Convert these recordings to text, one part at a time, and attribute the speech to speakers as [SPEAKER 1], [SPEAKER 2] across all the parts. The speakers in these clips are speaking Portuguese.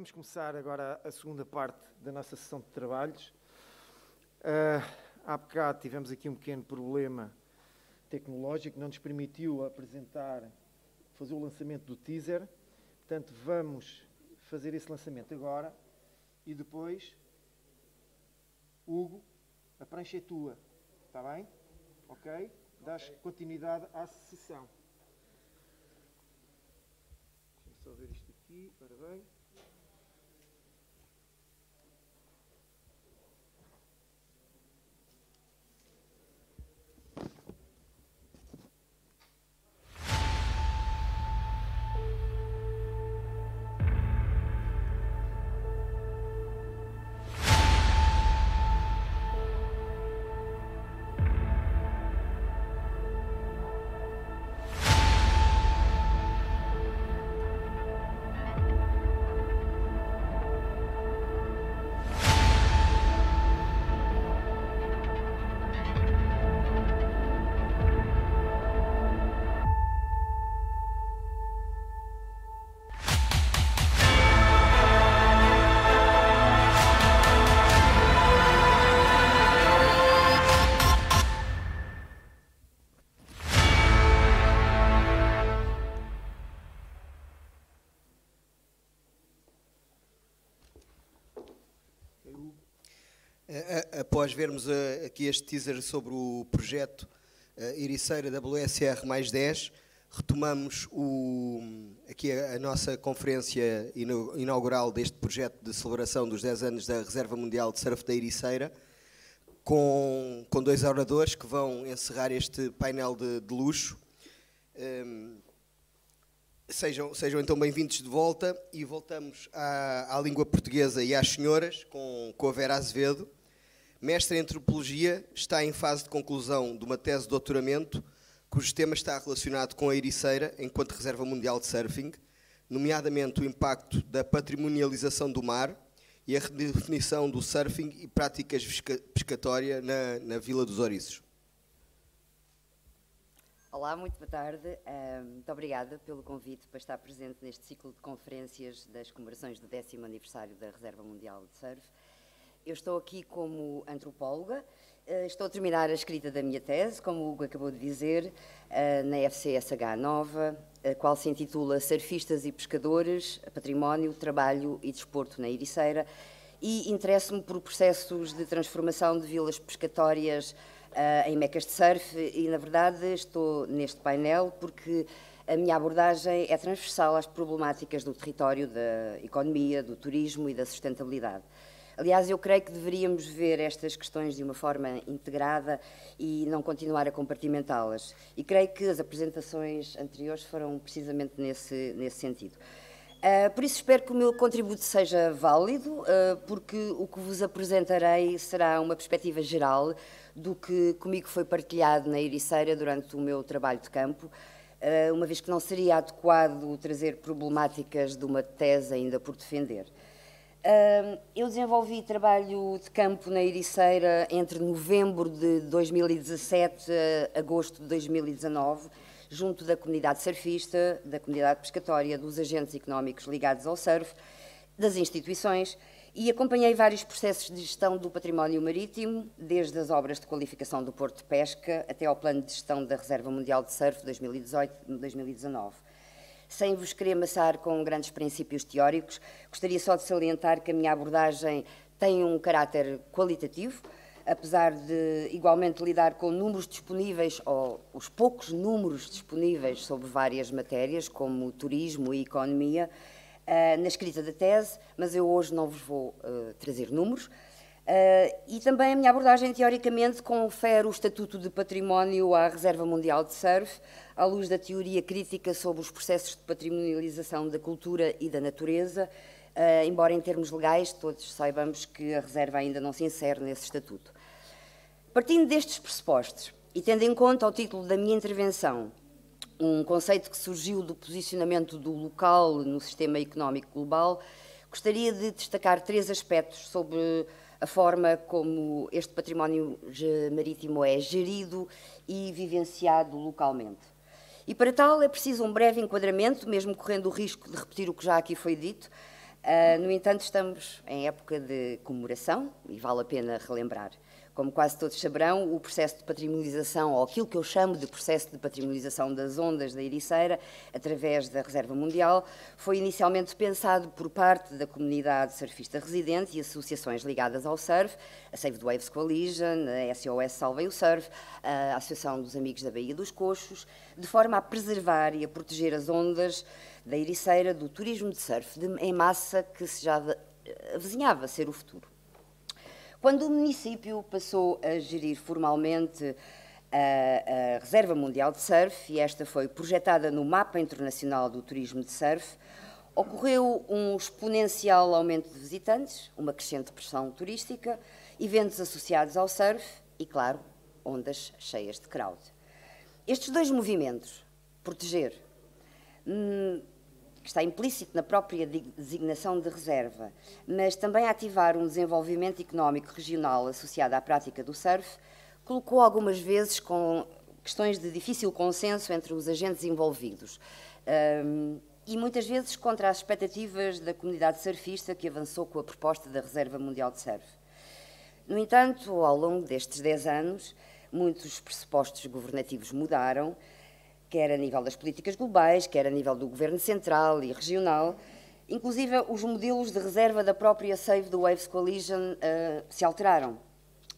[SPEAKER 1] Vamos começar agora a segunda parte da nossa sessão de trabalhos. Há bocado tivemos aqui um pequeno problema tecnológico, não nos permitiu fazer o lançamento do teaser. Portanto, vamos fazer esse lançamento agora e depois, Hugo, a prancha é tua, está bem? Ok? Dás continuidade à sessão. Deixa-me só ver isto aqui, ora bem.
[SPEAKER 2] Após vermos aqui este teaser sobre o projeto Ericeira WSR mais 10, retomamos aqui a nossa conferência inaugural deste projeto de celebração dos 10 anos da Reserva Mundial de Surf da Ericeira, com dois oradores que vão encerrar este painel de luxo. Sejam então bem-vindos de volta e voltamos à língua portuguesa e às senhoras com a Vera Azevedo. Mestre em Antropologia, está em fase de conclusão de uma tese de doutoramento cujo tema está relacionado com a Ericeira enquanto Reserva Mundial de Surfing, nomeadamente o impacto da patrimonialização do mar e a redefinição do surfing e práticas pescatórias na Vila dos Ouriços.
[SPEAKER 3] Olá, muito boa tarde. Muito obrigada pelo convite para estar presente neste ciclo de conferências das comemorações do 10º aniversário da Reserva Mundial de Surf. Eu estou aqui como antropóloga, estou a terminar a escrita da minha tese, como o Hugo acabou de dizer, na FCSH Nova, a qual se intitula Surfistas e Pescadores, Património, Trabalho e Desporto na Ericeira, e interesso-me por processos de transformação de vilas pescatórias em mecas de surf e, na verdade, estou neste painel porque a minha abordagem é transversal às problemáticas do território, da economia, do turismo e da sustentabilidade. Aliás, eu creio que deveríamos ver estas questões de uma forma integrada e não continuar a compartimentá-las. E creio que as apresentações anteriores foram precisamente nesse sentido. Por isso espero que o meu contributo seja válido, porque o que vos apresentarei será uma perspectiva geral do que comigo foi partilhado na Ericeira durante o meu trabalho de campo, uma vez que não seria adequado trazer problemáticas de uma tese ainda por defender. Eu desenvolvi trabalho de campo na Ericeira entre novembro de 2017 a agosto de 2019, junto da comunidade surfista, da comunidade pescatória, dos agentes económicos ligados ao surf, das instituições, e acompanhei vários processos de gestão do património marítimo, desde as obras de qualificação do Porto de Pesca até ao plano de gestão da Reserva Mundial de Surf 2018-2019. Sem vos querer amassar com grandes princípios teóricos, gostaria só de salientar que a minha abordagem tem um caráter qualitativo, apesar de igualmente lidar com números disponíveis, ou os poucos números disponíveis sobre várias matérias, como turismo e economia, na escrita da tese, mas eu hoje não vos vou trazer números. E também a minha abordagem, teoricamente, confere o estatuto de património à Reserva Mundial de Surf, à luz da teoria crítica sobre os processos de patrimonialização da cultura e da natureza, embora em termos legais todos saibamos que a Reserva ainda não se insere nesse estatuto. Partindo destes pressupostos e tendo em conta o título da minha intervenção, um conceito que surgiu do posicionamento do local no sistema económico global, gostaria de destacar 3 aspectos sobre a forma como este património marítimo é gerido e vivenciado localmente. E para tal é preciso um breve enquadramento, mesmo correndo o risco de repetir o que já aqui foi dito, No entanto, estamos em época de comemoração e vale a pena relembrar. Como quase todos saberão, o processo de patrimonialização, ou aquilo que eu chamo de processo de patrimonialização das ondas da Ericeira, através da Reserva Mundial, foi inicialmente pensado por parte da comunidade surfista residente e associações ligadas ao surf, a Save the Waves Coalition, a SOS Salvem o Surf, a Associação dos Amigos da Baía dos Cochos, de forma a preservar e a proteger as ondas da Ericeira do turismo de surf em massa que se já avizinhava ser o futuro. Quando o município passou a gerir formalmente a Reserva Mundial de Surf, e esta foi projetada no Mapa Internacional do Turismo de Surf, ocorreu um exponencial aumento de visitantes, uma crescente pressão turística, eventos associados ao surf e, claro, ondas cheias de crowd. Estes dois movimentos, proteger, que está implícito na própria designação de reserva, mas também ativar um desenvolvimento económico regional associado à prática do surf, colocou algumas vezes com questões de difícil consenso entre os agentes envolvidos e muitas vezes contra as expectativas da comunidade surfista que avançou com a proposta da Reserva Mundial de Surf. No entanto, ao longo destes 10 anos, muitos pressupostos governativos mudaram, quer a nível das políticas globais, quer a nível do governo central e regional. Inclusive, os modelos de reserva da própria Save the Waves Coalition se alteraram,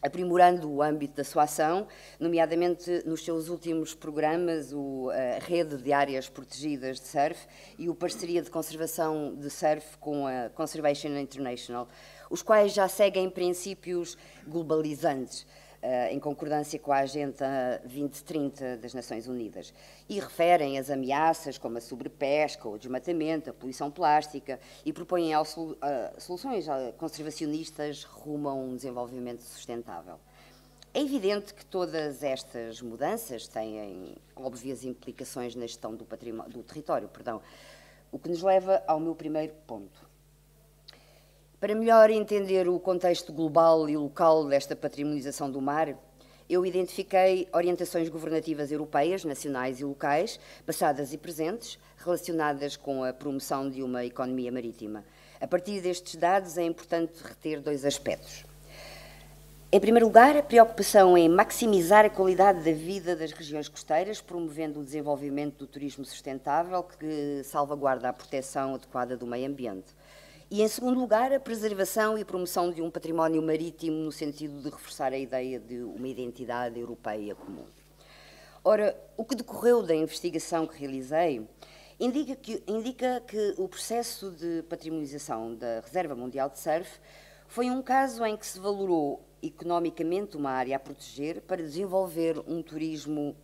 [SPEAKER 3] aprimorando o âmbito da sua ação, nomeadamente nos seus últimos programas, a Rede de Áreas Protegidas de Surf e o Parceria de Conservação de Surf com a Conservation International, os quais já seguem princípios globalizantes, em concordância com a Agenda 2030 das Nações Unidas, e referem as ameaças como a sobrepesca, o desmatamento, a poluição plástica, e propõem soluções conservacionistas rumo a um desenvolvimento sustentável. É evidente que todas estas mudanças têm óbvias implicações na gestão do território, o que nos leva ao meu primeiro ponto. Para melhor entender o contexto global e local desta patrimonialização do mar, eu identifiquei orientações governativas europeias, nacionais e locais, passadas e presentes, relacionadas com a promoção de uma economia marítima. A partir destes dados, é importante reter dois aspectos. Em primeiro lugar, a preocupação em maximizar a qualidade da vida das regiões costeiras, promovendo o desenvolvimento do turismo sustentável que salvaguarda a proteção adequada do meio ambiente. E, em segundo lugar, a preservação e promoção de um património marítimo no sentido de reforçar a ideia de uma identidade europeia comum. Ora, o que decorreu da investigação que realizei indica que o processo de patrimonialização da Reserva Mundial de Surf foi um caso em que se valorou economicamente uma área a proteger para desenvolver um turismo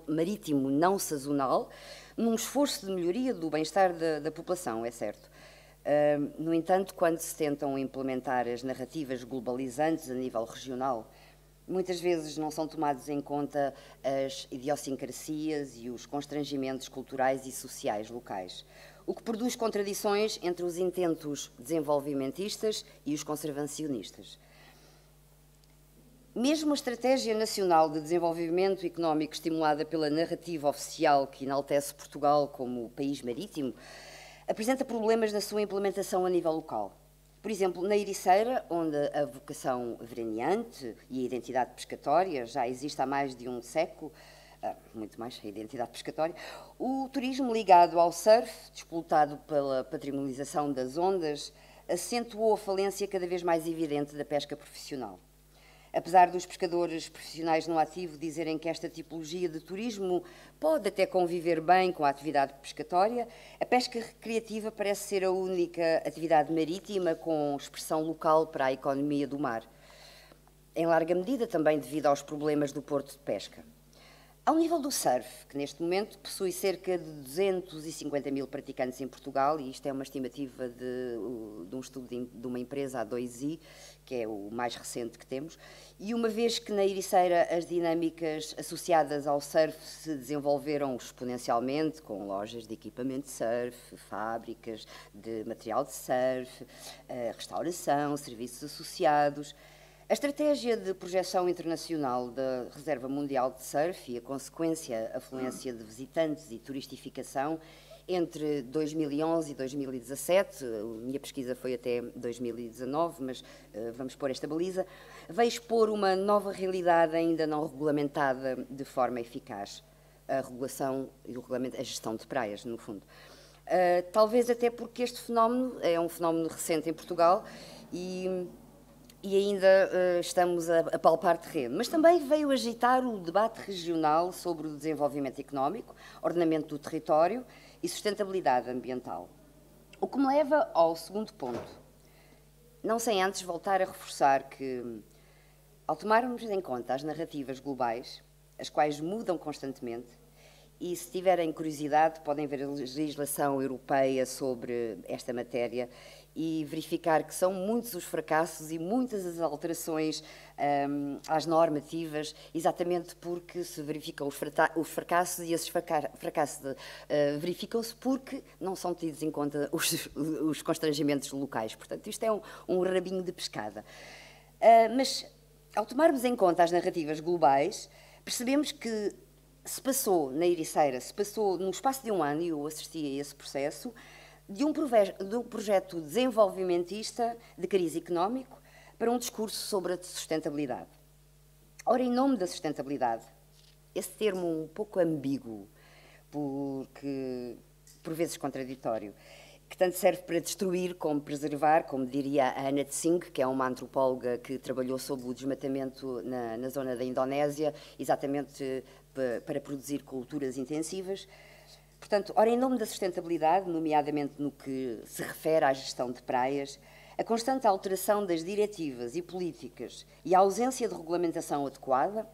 [SPEAKER 3] marítimo não sazonal, num esforço de melhoria do bem-estar da população, é certo. No entanto, quando se tentam implementar as narrativas globalizantes a nível regional, muitas vezes não são tomados em conta as idiosincrasias e os constrangimentos culturais e sociais locais, o que produz contradições entre os intentos desenvolvimentistas e os conservacionistas. Mesmo a Estratégia Nacional de Desenvolvimento Económico estimulada pela narrativa oficial que enaltece Portugal como país marítimo, apresenta problemas na sua implementação a nível local. Por exemplo, na Ericeira, onde a vocação veraneante e a identidade pescatória já existe há mais de um século, muito mais a identidade pescatória, o turismo ligado ao surf, disputado pela patrimonialização das ondas, acentuou a falência cada vez mais evidente da pesca profissional. Apesar dos pescadores profissionais no ativo dizerem que esta tipologia de turismo pode até conviver bem com a atividade pescatória, a pesca recreativa parece ser a única atividade marítima com expressão local para a economia do mar, em larga medida também devido aos problemas do porto de pesca. Ao nível do surf, que neste momento possui cerca de 250 mil praticantes em Portugal, e isto é uma estimativa de um estudo de uma empresa, a 2i, que é o mais recente que temos, e uma vez que na Ericeira as dinâmicas associadas ao surf se desenvolveram exponencialmente, com lojas de equipamento de surf, fábricas de material de surf, restauração, serviços associados, A estratégia de projeção internacional da Reserva Mundial de Surf e a consequência afluência de visitantes e turistificação entre 2011 e 2017, a minha pesquisa foi até 2019, mas vamos pôr esta baliza, veio expor uma nova realidade ainda não regulamentada de forma eficaz. A regulação e a gestão de praias, no fundo. Talvez até porque este fenómeno é um fenómeno recente em Portugal e ainda estamos a palpar terreno. Mas também veio agitar o debate regional sobre o desenvolvimento económico, ordenamento do território e sustentabilidade ambiental. O que me leva ao segundo ponto. Não sem antes voltar a reforçar que, ao tomarmos em conta as narrativas globais, as quais mudam constantemente, e se tiverem curiosidade podem ver a legislação europeia sobre esta matéria e verificar que são muitos os fracassos e muitas as alterações às normativas, exatamente porque se verificam os fracassos e esses fracassos verificam-se porque não são tidos em conta os constrangimentos locais. Portanto, isto é um rabinho de pescada. Mas, ao tomarmos em conta as narrativas globais, percebemos que se passou na Ericeira, se passou no espaço de um ano, e eu assisti a esse processo, de um projeto desenvolvimentista de cariz económico para um discurso sobre a sustentabilidade. Ora, em nome da sustentabilidade, esse termo um pouco ambíguo, porque por vezes contraditório, que tanto serve para destruir como preservar, como diria a Ana Tsing, que é uma antropóloga que trabalhou sobre o desmatamento na zona da Indonésia, exatamente para produzir culturas intensivas. Portanto, ora, em nome da sustentabilidade, nomeadamente no que se refere à gestão de praias, a constante alteração das diretivas e políticas e a ausência de regulamentação adequada,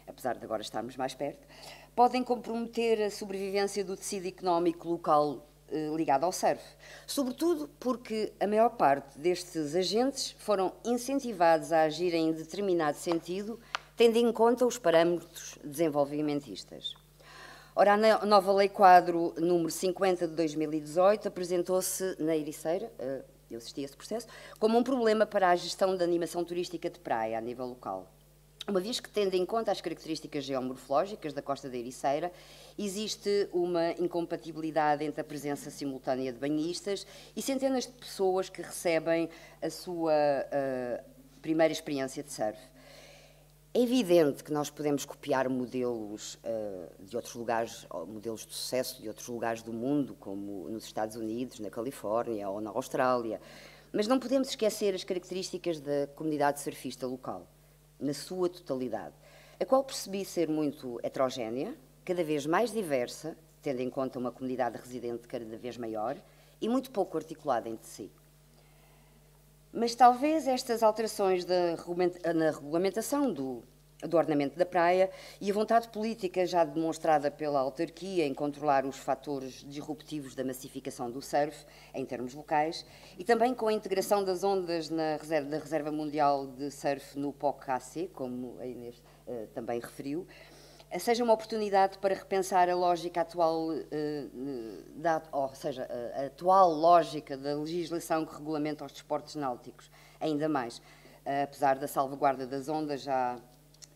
[SPEAKER 3] apesar de agora estarmos mais perto, podem comprometer a sobrevivência do tecido económico local ligado ao surf. Sobretudo porque a maior parte destes agentes foram incentivados a agir em determinado sentido, tendo em conta os parâmetros desenvolvimentistas. Ora, a nova Lei Quadro número 50 de 2018 apresentou-se na Ericeira, eu assisti a esse processo, como um problema para a gestão da animação turística de praia a nível local. Uma vez que, tendo em conta as características geomorfológicas da costa da Ericeira, existe uma incompatibilidade entre a presença simultânea de banhistas e centenas de pessoas que recebem a sua primeira experiência de surf. É evidente que nós podemos copiar modelos de outros lugares, modelos de sucesso de outros lugares do mundo, como nos Estados Unidos, na Califórnia ou na Austrália, mas não podemos esquecer as características da comunidade surfista local, na sua totalidade, a qual percebi ser muito heterogénea, cada vez mais diversa, tendo em conta uma comunidade residente cada vez maior e muito pouco articulada entre si. Mas talvez estas alterações na regulamentação do ordenamento da praia e a vontade política já demonstrada pela autarquia em controlar os fatores disruptivos da massificação do surf em termos locais e também com a integração das ondas da Reserva Mundial de Surf no POC-AC, como a Inês também referiu, seja uma oportunidade para repensar a lógica atual, ou seja, a atual lógica da legislação que regulamenta os desportos náuticos, ainda mais. Apesar da salvaguarda das ondas, já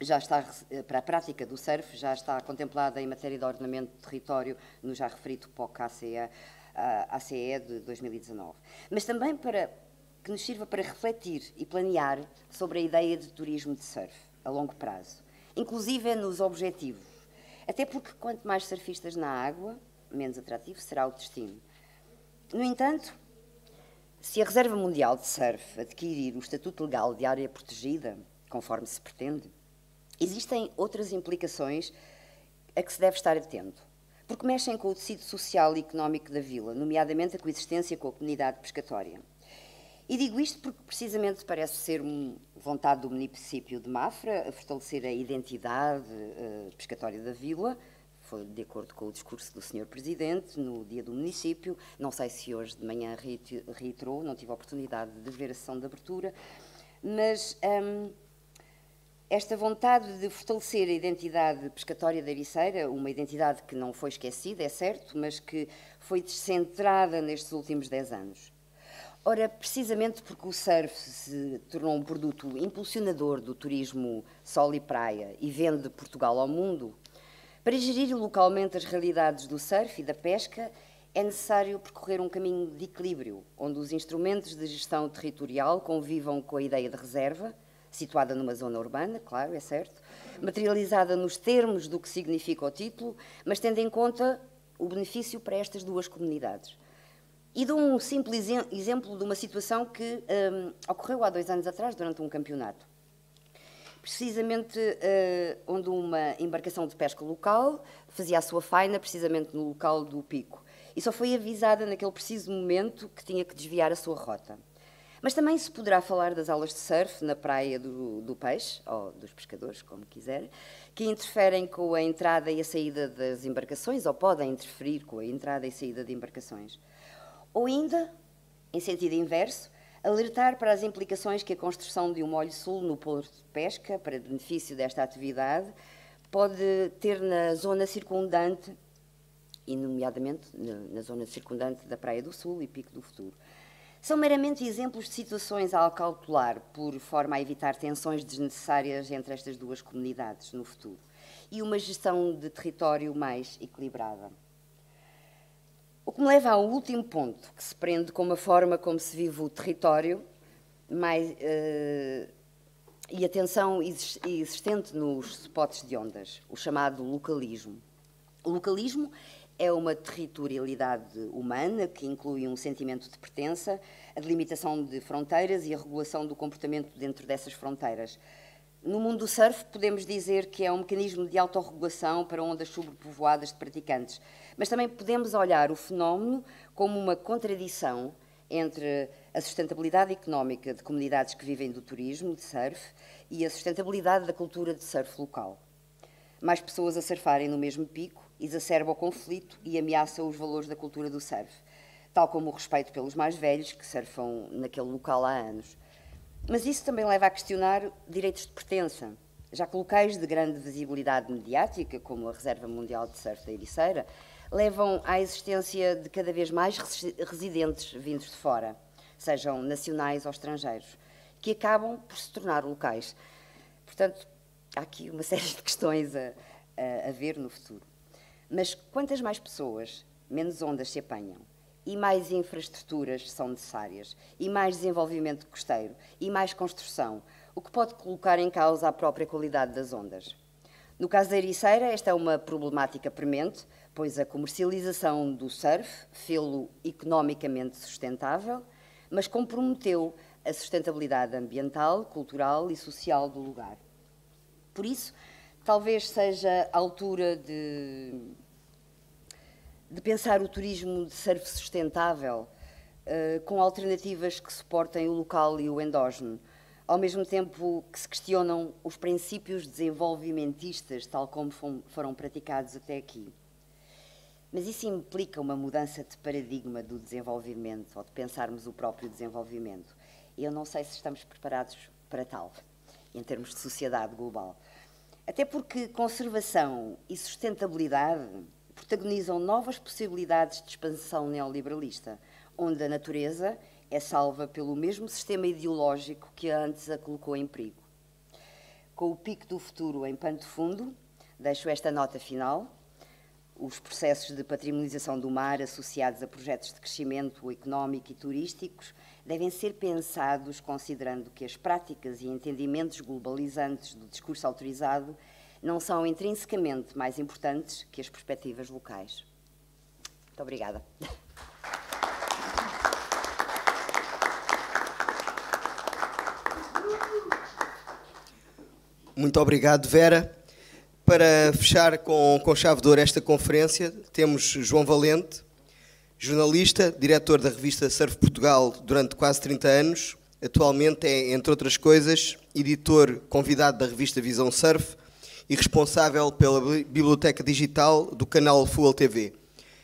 [SPEAKER 3] está, para a prática do surf, já está contemplada em matéria de ordenamento de território no já referido POC-ACE de 2019. Mas também que nos sirva para refletir e planear sobre a ideia de turismo de surf, a longo prazo, inclusive nos objetivos, até porque quanto mais surfistas na água, menos atrativo será o destino. No entanto, se a Reserva Mundial de Surf adquirir o estatuto legal de área protegida, conforme se pretende, existem outras implicações a que se deve estar atento, porque mexem com o tecido social e económico da vila, nomeadamente a coexistência com a comunidade pescatória. E digo isto porque precisamente parece ser vontade do município de Mafra a fortalecer a identidade pescatória da vila, foi de acordo com o discurso do Sr. Presidente no dia do município, não sei se hoje de manhã reiterou, não tive a oportunidade de ver a sessão de abertura, mas esta vontade de fortalecer a identidade pescatória da Ericeira, uma identidade que não foi esquecida, é certo, mas que foi descentrada nestes últimos 10 anos. Ora, precisamente porque o surf se tornou um produto impulsionador do turismo sol e praia e vende Portugal ao mundo, para gerir localmente as realidades do surf e da pesca, é necessário percorrer um caminho de equilíbrio, onde os instrumentos de gestão territorial convivam com a ideia de reserva, situada numa zona urbana, claro, é certo, materializada nos termos do que significa o título, mas tendo em conta o benefício para estas duas comunidades. E dou um simples exemplo de uma situação que ocorreu há 2 anos atrás, durante um campeonato. Precisamente onde uma embarcação de pesca local fazia a sua faina, precisamente no local do pico. E só foi avisada naquele preciso momento que tinha que desviar a sua rota. Mas também se poderá falar das aulas de surf na praia do peixe, ou dos pescadores, como quiser, que interferem com a entrada e a saída das embarcações, ou podem interferir com a entrada e saída de embarcações. Ou ainda, em sentido inverso, alertar para as implicações que a construção de um molho sul no porto de pesca, para benefício desta atividade, pode ter na zona circundante, e nomeadamente na zona circundante da Praia do Sul e Pico do Futuro. São meramente exemplos de situações a acautelar, por forma a evitar tensões desnecessárias entre estas duas comunidades no futuro, e uma gestão de território mais equilibrada. O que me leva ao último ponto, que se prende com a forma como se vive o território e a tensão existente nos spots de ondas, o chamado localismo. O localismo é uma territorialidade humana que inclui um sentimento de pertença, a delimitação de fronteiras e a regulação do comportamento dentro dessas fronteiras. No mundo do surf, podemos dizer que é um mecanismo de autorregulação para ondas sobrepovoadas de praticantes, mas também podemos olhar o fenómeno como uma contradição entre a sustentabilidade económica de comunidades que vivem do turismo, de surf, e a sustentabilidade da cultura de surf local. Mais pessoas a surfarem no mesmo pico exacerba o conflito e ameaça os valores da cultura do surf, tal como o respeito pelos mais velhos que surfam naquele local há anos. Mas isso também leva a questionar direitos de pertença, já que locais de grande visibilidade mediática, como a Reserva Mundial de Surf da Ericeira, levam à existência de cada vez mais residentes vindos de fora, sejam nacionais ou estrangeiros, que acabam por se tornar locais. Portanto, há aqui uma série de questões a ver no futuro. Mas quantas mais pessoas, menos ondas se apanham, e mais infraestruturas são necessárias, e mais desenvolvimento costeiro, e mais construção, o que pode colocar em causa a própria qualidade das ondas. No caso da Ericeira, esta é uma problemática premente, pois a comercialização do surf fê-lo economicamente sustentável, mas comprometeu a sustentabilidade ambiental, cultural e social do lugar. Por isso, talvez seja a altura de pensar o turismo de surf sustentável com alternativas que suportem o local e o endógeno, ao mesmo tempo que se questionam os princípios desenvolvimentistas, tal como foram praticados até aqui. Mas isso implica uma mudança de paradigma do desenvolvimento, ou de pensarmos o próprio desenvolvimento. E eu não sei se estamos preparados para tal, em termos de sociedade global. Até porque conservação e sustentabilidade protagonizam novas possibilidades de expansão neoliberalista, onde a natureza é salva pelo mesmo sistema ideológico que antes a colocou em perigo. Com o Pico do Futuro em pano de fundo, deixo esta nota final. Os processos de patrimonialização do mar associados a projetos de crescimento económico e turísticos devem ser pensados considerando que as práticas e entendimentos globalizantes do discurso autorizado não são intrinsecamente mais importantes que as perspectivas locais. Muito obrigada.
[SPEAKER 2] Muito obrigado, Vera. Para fechar com chave de ouro esta conferência, temos João Valente, jornalista, diretor da revista Surf Portugal durante quase 30 anos. Atualmente é, entre outras coisas, editor convidado da revista Visão Surf e responsável pela biblioteca digital do canal Fuel TV.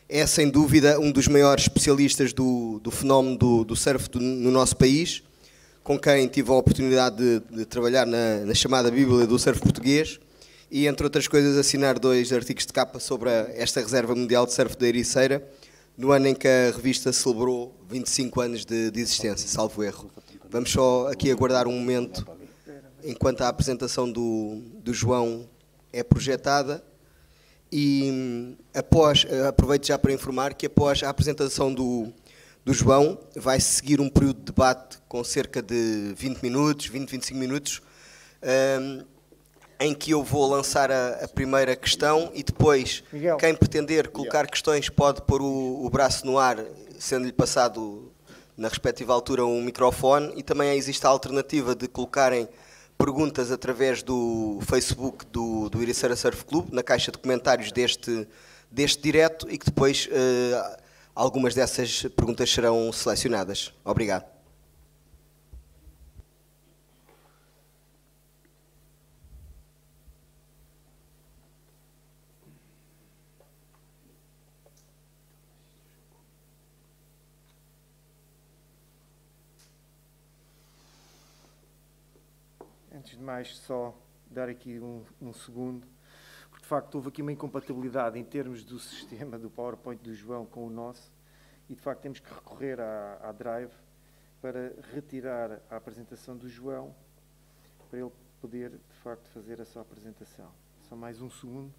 [SPEAKER 2] É, sem dúvida, um dos maiores especialistas do fenómeno do surf no nosso país, com quem tive a oportunidade de trabalhar na chamada Bíblia do Surf Português e, entre outras coisas, assinar 2 artigos de capa sobre esta Reserva Mundial de Surf da Ericeira, no ano em que a revista celebrou 25 anos de existência, salvo erro. Vamos só aqui aguardar um momento enquanto a apresentação do João é projetada e aproveito já para informar que após a apresentação do João vai seguir um período de debate com cerca de 20 minutos, 25 minutos, em que eu vou lançar a primeira questão e depois
[SPEAKER 1] Miguel,
[SPEAKER 2] quem pretender colocar questões pode pôr o braço no ar, sendo-lhe passado na respectiva altura um microfone, e também existe a alternativa de colocarem perguntas através do Facebook do Ericeira Surf Club, na caixa de comentários deste direto, e que depois algumas dessas perguntas serão selecionadas. Obrigado.
[SPEAKER 1] antes de mais, só dar aqui um segundo, porque de facto houve aqui uma incompatibilidade em termos do sistema do PowerPoint do João com o nosso, e de facto temos que recorrer à Drive para retirar a apresentação do João, para ele poder de facto fazer a sua apresentação. Só mais um segundo.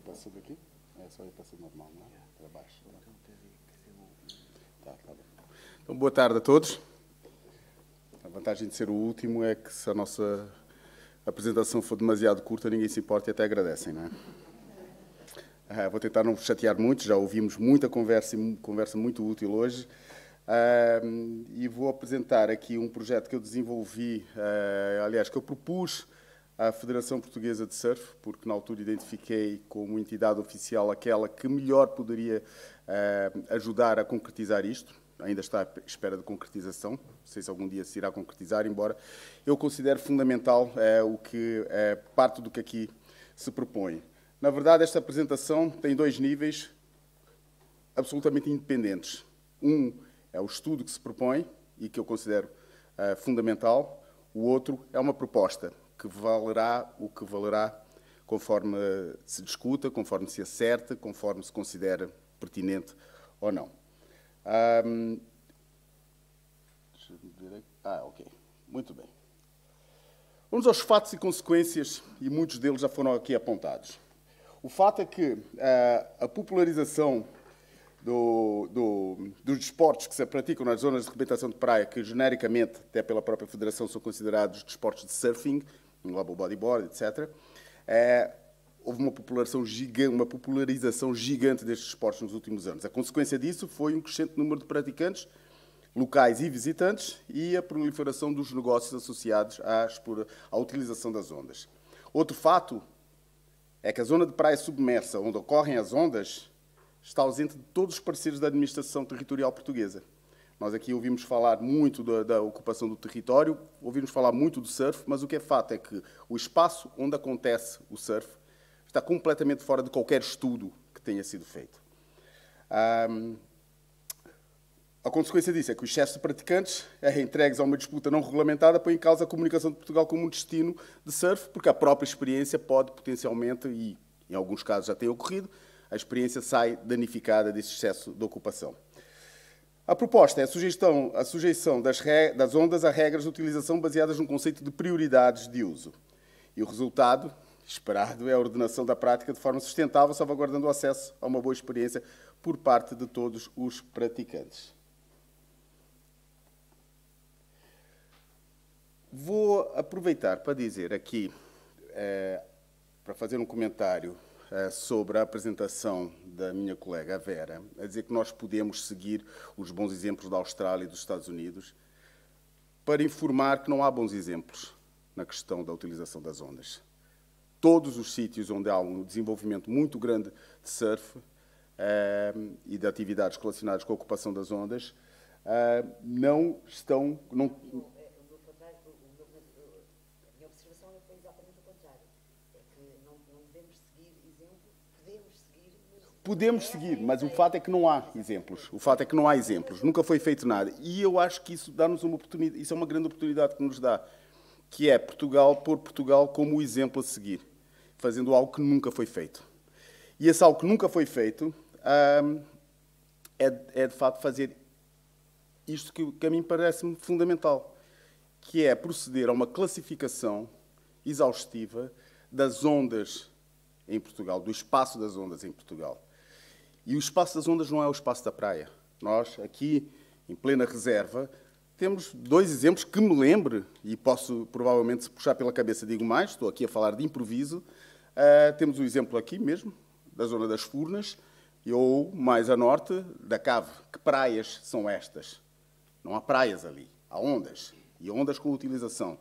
[SPEAKER 4] Passando aqui? É só ir passando normal, não é? Para baixo. Tá bom. Então, boa tarde a todos. A vantagem de ser o último é que se a nossa apresentação for demasiado curta, ninguém se importa e até agradecem, não é? Vou tentar não vos chatear muito, já ouvimos muita conversa e conversa muito útil hoje. E vou apresentar aqui um projeto que eu desenvolvi, aliás, que eu propus à Federação Portuguesa de Surf, porque na altura identifiquei como entidade oficial aquela que melhor poderia ajudar a concretizar isto. Ainda está à espera de concretização, não sei se algum dia se irá concretizar, embora eu considero fundamental parte do que aqui se propõe. Na verdade, esta apresentação tem dois níveis absolutamente independentes. Um é o estudo que se propõe e que eu considero fundamental. O outro é uma proposta que valerá o que valerá conforme se discuta, conforme se acerta, conforme se considera pertinente ou não. Ok. Muito bem. Vamos aos fatos e consequências, e muitos deles já foram aqui apontados. O fato é que a popularização dos desportos que se praticam nas zonas de arrebentação de praia, que genericamente, até pela própria Federação, são considerados desportos de surfing, engloba o bodyboard, etc., houve uma popularização gigante destes esportes nos últimos anos. A consequência disso foi um crescente número de praticantes, locais e visitantes, e a proliferação dos negócios associados à utilização das ondas. Outro fato é que a zona de praia submersa, onde ocorrem as ondas, está ausente de todos os parceiros da administração territorial portuguesa. Nós aqui ouvimos falar muito da ocupação do território, ouvimos falar muito do surf, mas o que é fato é que o espaço onde acontece o surf está completamente fora de qualquer estudo que tenha sido feito. A consequência disso é que o excesso de praticantes entregues a uma disputa não regulamentada põe em causa a comunicação de Portugal como um destino de surf, porque a própria experiência pode potencialmente, e em alguns casos já tem ocorrido, a experiência sai danificada desse excesso de ocupação. A proposta é a sujeição das ondas a regras de utilização baseadas num conceito de prioridades de uso. E o resultado esperado é a ordenação da prática de forma sustentável, salvaguardando o acesso a uma boa experiência por parte de todos os praticantes. Vou aproveitar para dizer aqui, para fazer um comentário sobre a apresentação da minha colega, a Vera, a dizer que nós podemos seguir os bons exemplos da Austrália e dos Estados Unidos, para informar que não há bons exemplos na questão da utilização das ondas. Todos os sítios onde há um desenvolvimento muito grande de surf e de atividades relacionadas com a ocupação das ondas não estão... Podemos seguir, mas o fato é que não há exemplos. O fato é que não há exemplos. Nunca foi feito nada. E eu acho que isso dá-nos uma oportunidade, isso é uma grande oportunidade que nos dá, que é Portugal, pôr Portugal como o exemplo a seguir, fazendo algo que nunca foi feito. E esse algo que nunca foi feito é de facto fazer isto que a mim parece-me fundamental, que é proceder a uma classificação exaustiva das ondas em Portugal, do espaço das ondas em Portugal. E o espaço das ondas não é o espaço da praia. Nós, aqui, em plena reserva, temos dois exemplos que me lembre, e posso, provavelmente, se puxar pela cabeça, digo mais, estou aqui a falar de improviso. Temos o exemplo aqui mesmo, da zona das Furnas, ou, mais a norte, da Cave. Que praias são estas? Não há praias ali, há ondas, e ondas com utilização.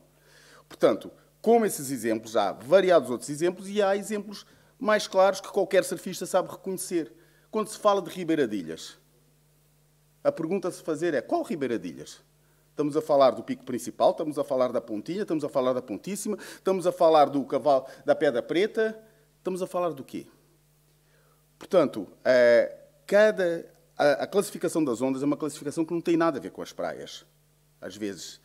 [SPEAKER 4] Portanto, como esses exemplos, há variados outros exemplos, e há exemplos mais claros que qualquer surfista sabe reconhecer. Quando se fala de ribeiradilhas, a pergunta a se fazer é: qual ribeiradilhas? Estamos a falar do pico principal, estamos a falar da pontinha, estamos a falar da pontíssima, estamos a falar do cavalo da Pedra Preta, estamos a falar do quê? Portanto, a classificação das ondas é uma classificação que não tem nada a ver com as praias. Às vezes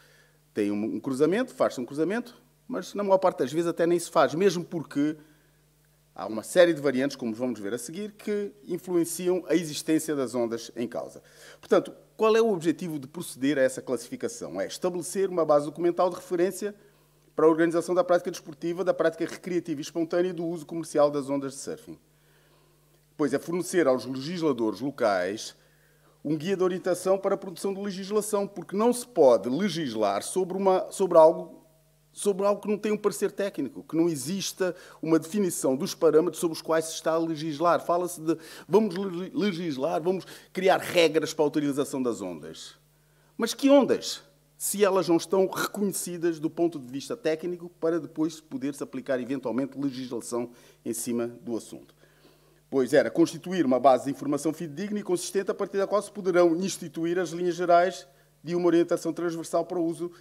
[SPEAKER 4] tem um cruzamento, faz-se um cruzamento, mas na maior parte das vezes até nem se faz, mesmo porque há uma série de variantes, como vamos ver a seguir, que influenciam a existência das ondas em causa. Portanto, qual é o objetivo de proceder a essa classificação? É estabelecer uma base documental de referência para a organização da prática desportiva, da prática recreativa e espontânea e do uso comercial das ondas de surfing. Depois é fornecer aos legisladores locais um guia de orientação para a produção de legislação, porque não se pode legislar sobre algo que não tem um parecer técnico, que não exista uma definição dos parâmetros sobre os quais se está a legislar. Fala-se de vamos legislar, vamos criar regras para a utilização das ondas. Mas que ondas? Se elas não estão reconhecidas do ponto de vista técnico para depois poder-se aplicar eventualmente legislação em cima do assunto. Pois era constituir uma base de informação fidedigna e consistente a partir da qual se poderão instituir as linhas gerais de uma orientação transversal para o uso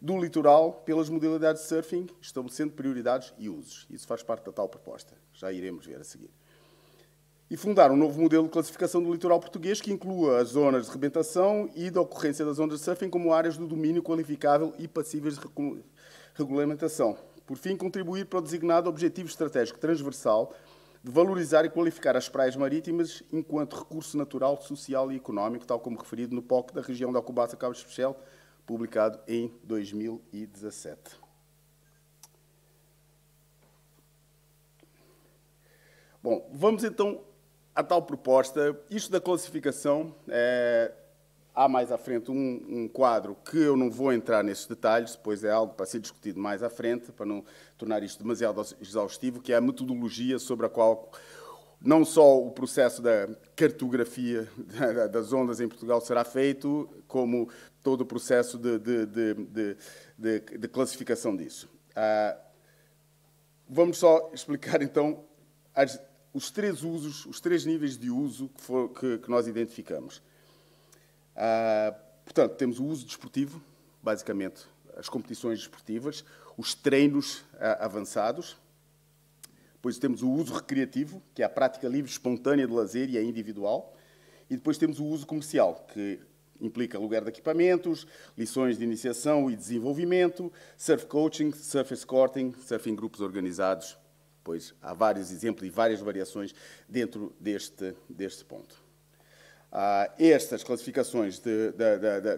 [SPEAKER 4] do litoral pelas modalidades de surfing, estabelecendo prioridades e usos. Isso faz parte da tal proposta. Já iremos ver a seguir. E fundar um novo modelo de classificação do litoral português que inclua as zonas de rebentação e da ocorrência das ondas de surfing como áreas do domínio qualificável e passíveis de regulamentação. Por fim, contribuir para o designado objetivo estratégico transversal de valorizar e qualificar as praias marítimas enquanto recurso natural, social e económico, tal como referido no POC da região da Alcobaça Cabo Especial, publicado em 2017. Bom, vamos então à tal proposta. Isto da classificação, há mais à frente um quadro que eu não vou entrar nesses detalhes, pois é algo para ser discutido mais à frente, para não tornar isto demasiado exaustivo, que é a metodologia sobre a qual não só o processo da cartografia das ondas em Portugal será feito, como todo o processo de classificação disso. Vamos só explicar, então, os três usos, os três níveis de uso que nós identificamos. Portanto, temos o uso desportivo, basicamente as competições desportivas, os treinos avançados. Depois temos o uso recreativo, que é a prática livre, espontânea de lazer e é individual. E depois temos o uso comercial, que implica aluguer de equipamentos, lições de iniciação e desenvolvimento, surf coaching, surf escorting, surf em grupos organizados. Pois há vários exemplos e várias variações dentro deste ponto. Estas classificações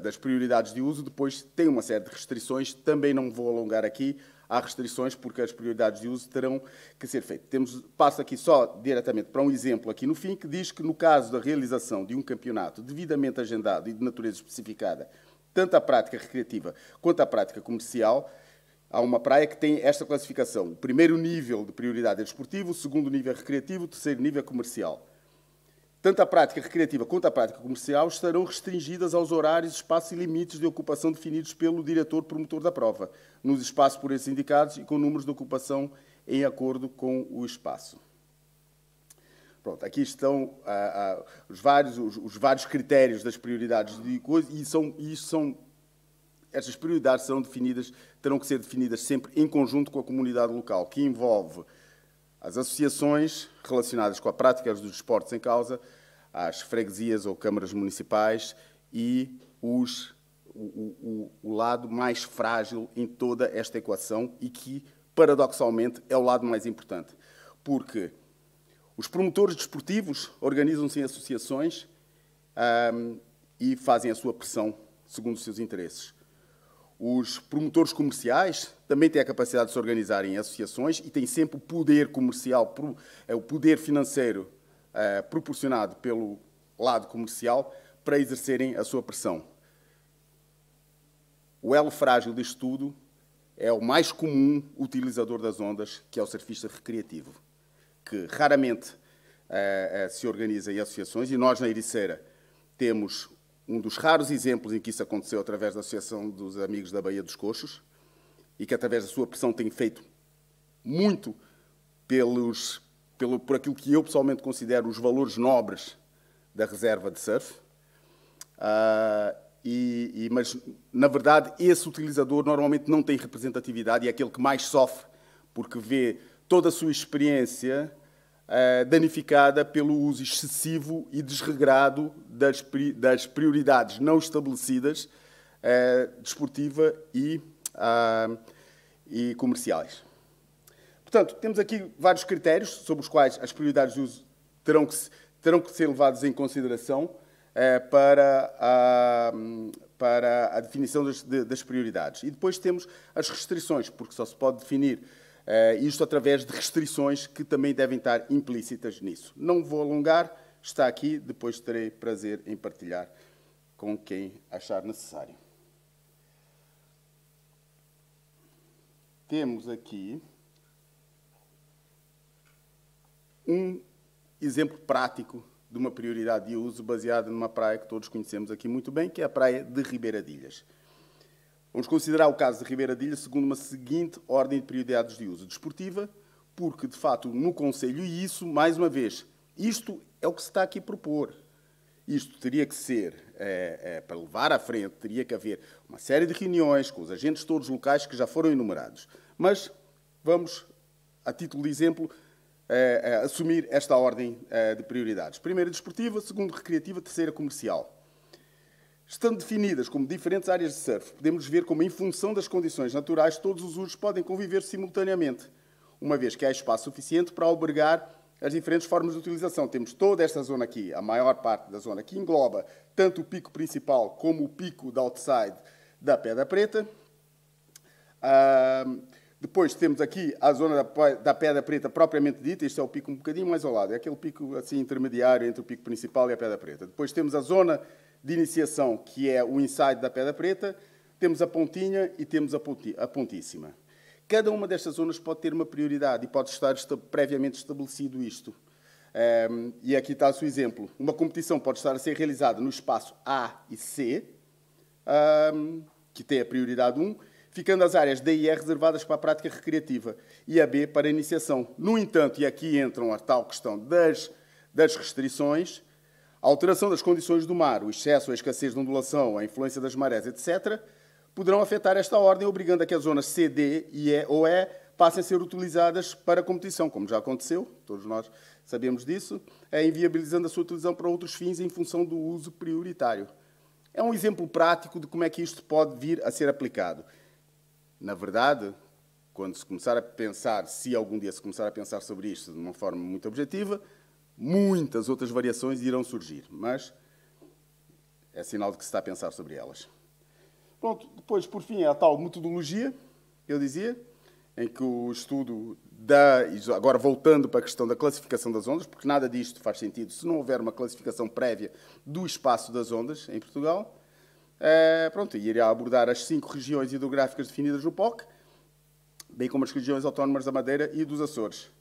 [SPEAKER 4] das prioridades de uso depois têm uma série de restrições, também não me vou alongar aqui. Há restrições porque as prioridades de uso terão que ser feitas. Passo aqui só diretamente para um exemplo aqui no fim, que diz que no caso da realização de um campeonato devidamente agendado e de natureza especificada, tanto a prática recreativa quanto a prática comercial, há uma praia que tem esta classificação. O primeiro nível de prioridade é desportivo, o segundo nível é recreativo, o terceiro nível é comercial. Tanto a prática recreativa quanto a prática comercial estarão restringidas aos horários, espaços e limites de ocupação definidos pelo diretor promotor da prova, nos espaços por esses indicados e com números de ocupação em acordo com o espaço. Pronto, aqui estão os vários critérios das prioridades de coisa estas prioridades terão que ser definidas sempre em conjunto com a comunidade local, que envolve às associações relacionadas com a prática dos desportos em causa, às freguesias ou câmaras municipais e o lado mais frágil em toda esta equação e que, paradoxalmente, é o lado mais importante. Porque os promotores desportivos organizam-se em associações e fazem a sua pressão segundo os seus interesses. Os promotores comerciais também têm a capacidade de se organizar em associações e têm sempre o poder comercial, o poder financeiro proporcionado pelo lado comercial para exercerem a sua pressão. O elo frágil disto tudo é o mais comum utilizador das ondas, que é o surfista recreativo, que raramente se organiza em associações, e nós, na Ericeira, temos um dos raros exemplos em que isso aconteceu através da Associação dos Amigos da Baía dos Coxos, e que, através da sua pressão, tem feito muito por aquilo que eu, pessoalmente, considero os valores nobres da reserva de surf. Mas, na verdade, esse utilizador normalmente não tem representatividade e é aquele que mais sofre, porque vê toda a sua experiência danificada pelo uso excessivo e desregrado das prioridades não estabelecidas, desportiva e comerciais. Portanto, temos aqui vários critérios sobre os quais as prioridades de uso terão que ser levadas em consideração para a definição das prioridades. E depois temos as restrições, porque só se pode definir isto através de restrições que também devem estar implícitas nisso. Não vou alongar, está aqui, depois terei prazer em partilhar com quem achar necessário. Temos aqui um exemplo prático de uma prioridade de uso baseada numa praia que todos conhecemos aqui muito bem, que é a praia de Ribeiradilhas. Vamos considerar o caso de Ribeiradilhas segundo uma seguinte ordem de prioridades de uso: desportiva, porque, de facto, no Conselho, e isso, mais uma vez, isto é o que se está aqui a propor. Isto teria que ser, para levar à frente, teria que haver uma série de reuniões com os agentes todos locais que já foram enumerados. Mas vamos, a título de exemplo, assumir esta ordem de prioridades. Primeira, desportiva; segundo, recreativa; terceira, comercial. Estando definidas como diferentes áreas de surf, podemos ver como, em função das condições naturais, todos os usos podem conviver simultaneamente, uma vez que há espaço suficiente para albergar as diferentes formas de utilização. Temos toda esta zona aqui, a maior parte da zona, que engloba tanto o pico principal como o pico de outside da Pedra Preta. Depois temos aqui a zona da Pedra Preta propriamente dita. Este é o pico um bocadinho mais ao lado, é aquele pico assim intermediário entre o pico principal e a Pedra Preta. Depois temos a zona de iniciação, que é o inside da Pedra Preta, temos a pontinha e temos a pontíssima. Cada uma destas zonas pode ter uma prioridade e pode estar previamente estabelecido isto. E aqui está o seu exemplo. Uma competição pode estar a ser realizada no espaço A e C, que tem a prioridade 1, ficando as áreas D e E reservadas para a prática recreativa e a B para a iniciação. No entanto, e aqui entram a tal questão das restrições, a alteração das condições do mar, o excesso, a escassez de ondulação, a influência das marés, etc., poderão afetar esta ordem, obrigando a que as zonas C, D ou E passem a ser utilizadas para a competição, como já aconteceu, todos nós sabemos disso, inviabilizando a sua utilização para outros fins em função do uso prioritário. É um exemplo prático de como é que isto pode vir a ser aplicado. Na verdade, quando se começar a pensar, se algum dia se começar a pensar sobre isto de uma forma muito objetiva, muitas outras variações irão surgir, mas é sinal de que se está a pensar sobre elas. Pronto, depois, por fim, é a tal metodologia, eu dizia, em que o estudo agora voltando para a questão da classificação das ondas, porque nada disto faz sentido se não houver uma classificação prévia do espaço das ondas em Portugal. Pronto, irá abordar as 5 regiões hidrográficas definidas no POC, bem como as regiões autónomas da Madeira e dos Açores.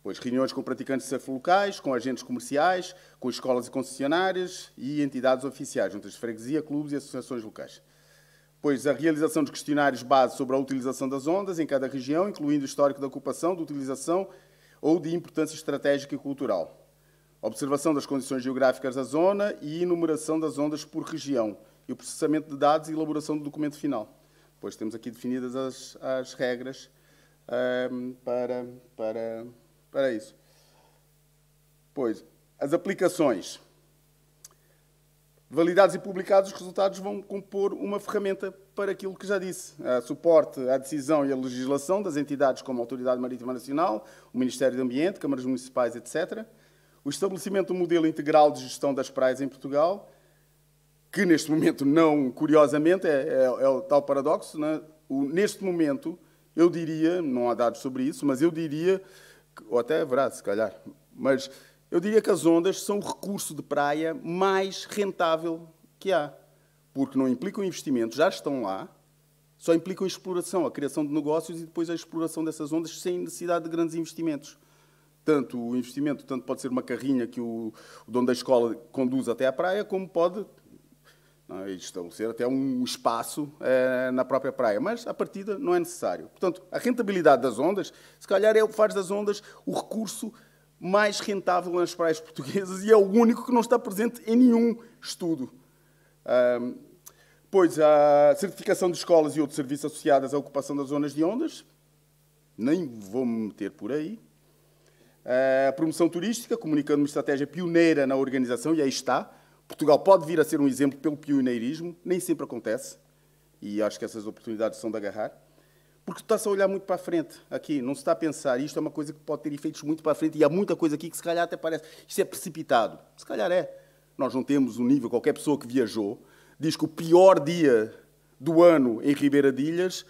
[SPEAKER 4] Pois reuniões com praticantes de surf locais, com agentes comerciais, com escolas e concessionárias e entidades oficiais, junto às freguesia, clubes e associações locais. Pois a realização de questionários base sobre a utilização das ondas em cada região, incluindo o histórico da ocupação, de utilização ou de importância estratégica e cultural. Observação das condições geográficas da zona e enumeração das ondas por região. E o processamento de dados e elaboração do documento final. Pois temos aqui definidas as regras para para isso. Pois, as aplicações. Validados e publicados, os resultados vão compor uma ferramenta para aquilo que já disse. Suporte à decisão e à legislação das entidades como a Autoridade Marítima Nacional, o Ministério do Ambiente, câmaras municipais, etc. O estabelecimento de um modelo integral de gestão das praias em Portugal, que neste momento não, curiosamente, é o tal paradoxo, né? Neste momento, eu diria, não há dados sobre isso, mas eu diria, ou até haverá, se calhar, mas eu diria que as ondas são o recurso de praia mais rentável que há, porque não implicam investimento, já estão lá, só implicam exploração, a criação de negócios e depois a exploração dessas ondas sem necessidade de grandes investimentos. Tanto o investimento, tanto pode ser uma carrinha que o dono da escola conduz até à praia, como pode estabelecer até um espaço na própria praia, mas a partida não é necessário. Portanto, a rentabilidade das ondas, se calhar faz das ondas o recurso mais rentável nas praias portuguesas e é o único que não está presente em nenhum estudo. Pois a certificação de escolas e outros serviços associados à ocupação das zonas de ondas, nem vou me meter por aí. A promoção turística, comunicando uma estratégia pioneira na organização, e aí está. Portugal pode vir a ser um exemplo pelo pioneirismo, nem sempre acontece, e acho que essas oportunidades são de agarrar, porque está-se a olhar muito para a frente, aqui, não se está a pensar, isto é uma coisa que pode ter efeitos muito para a frente, e há muita coisa aqui que se calhar até parece, isto é precipitado, se calhar é. Nós não temos um nível, qualquer pessoa que viajou, diz que o pior dia do ano em Ribeira de Ilhas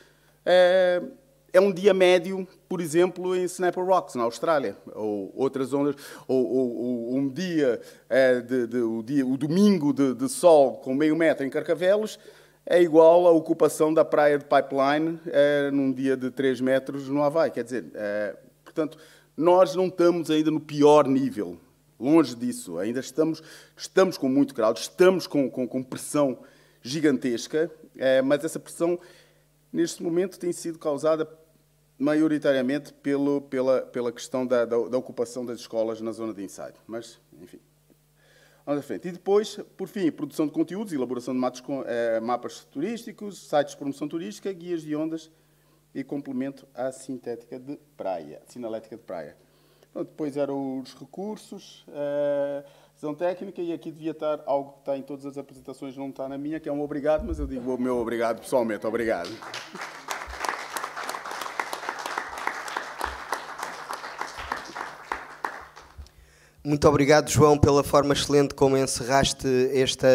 [SPEAKER 4] é um dia médio, por exemplo, em Snapper Rocks, na Austrália, ou outras zonas, ou um dia, o domingo de sol com meio metro em Carcavelos, é igual à ocupação da praia de Pipeline num dia de 3 metros no Havaí. Quer dizer, portanto, nós não estamos ainda no pior nível, longe disso, ainda estamos com muito crowd, estamos com pressão gigantesca, mas essa pressão, neste momento, tem sido causada maioritariamente pela questão da ocupação das escolas na zona de ensaio. Mas, enfim, vamos à frente. E depois, por fim, produção de conteúdos, elaboração de mapas turísticos, sites de promoção turística, guias de ondas e complemento à sinalética de praia. Então, depois eram os recursos, visão técnica, e aqui devia estar algo que está em todas as apresentações, não está na minha, que é um obrigado, mas eu digo o meu obrigado pessoalmente. Obrigado.
[SPEAKER 2] Muito obrigado, João, pela forma excelente como encerraste esta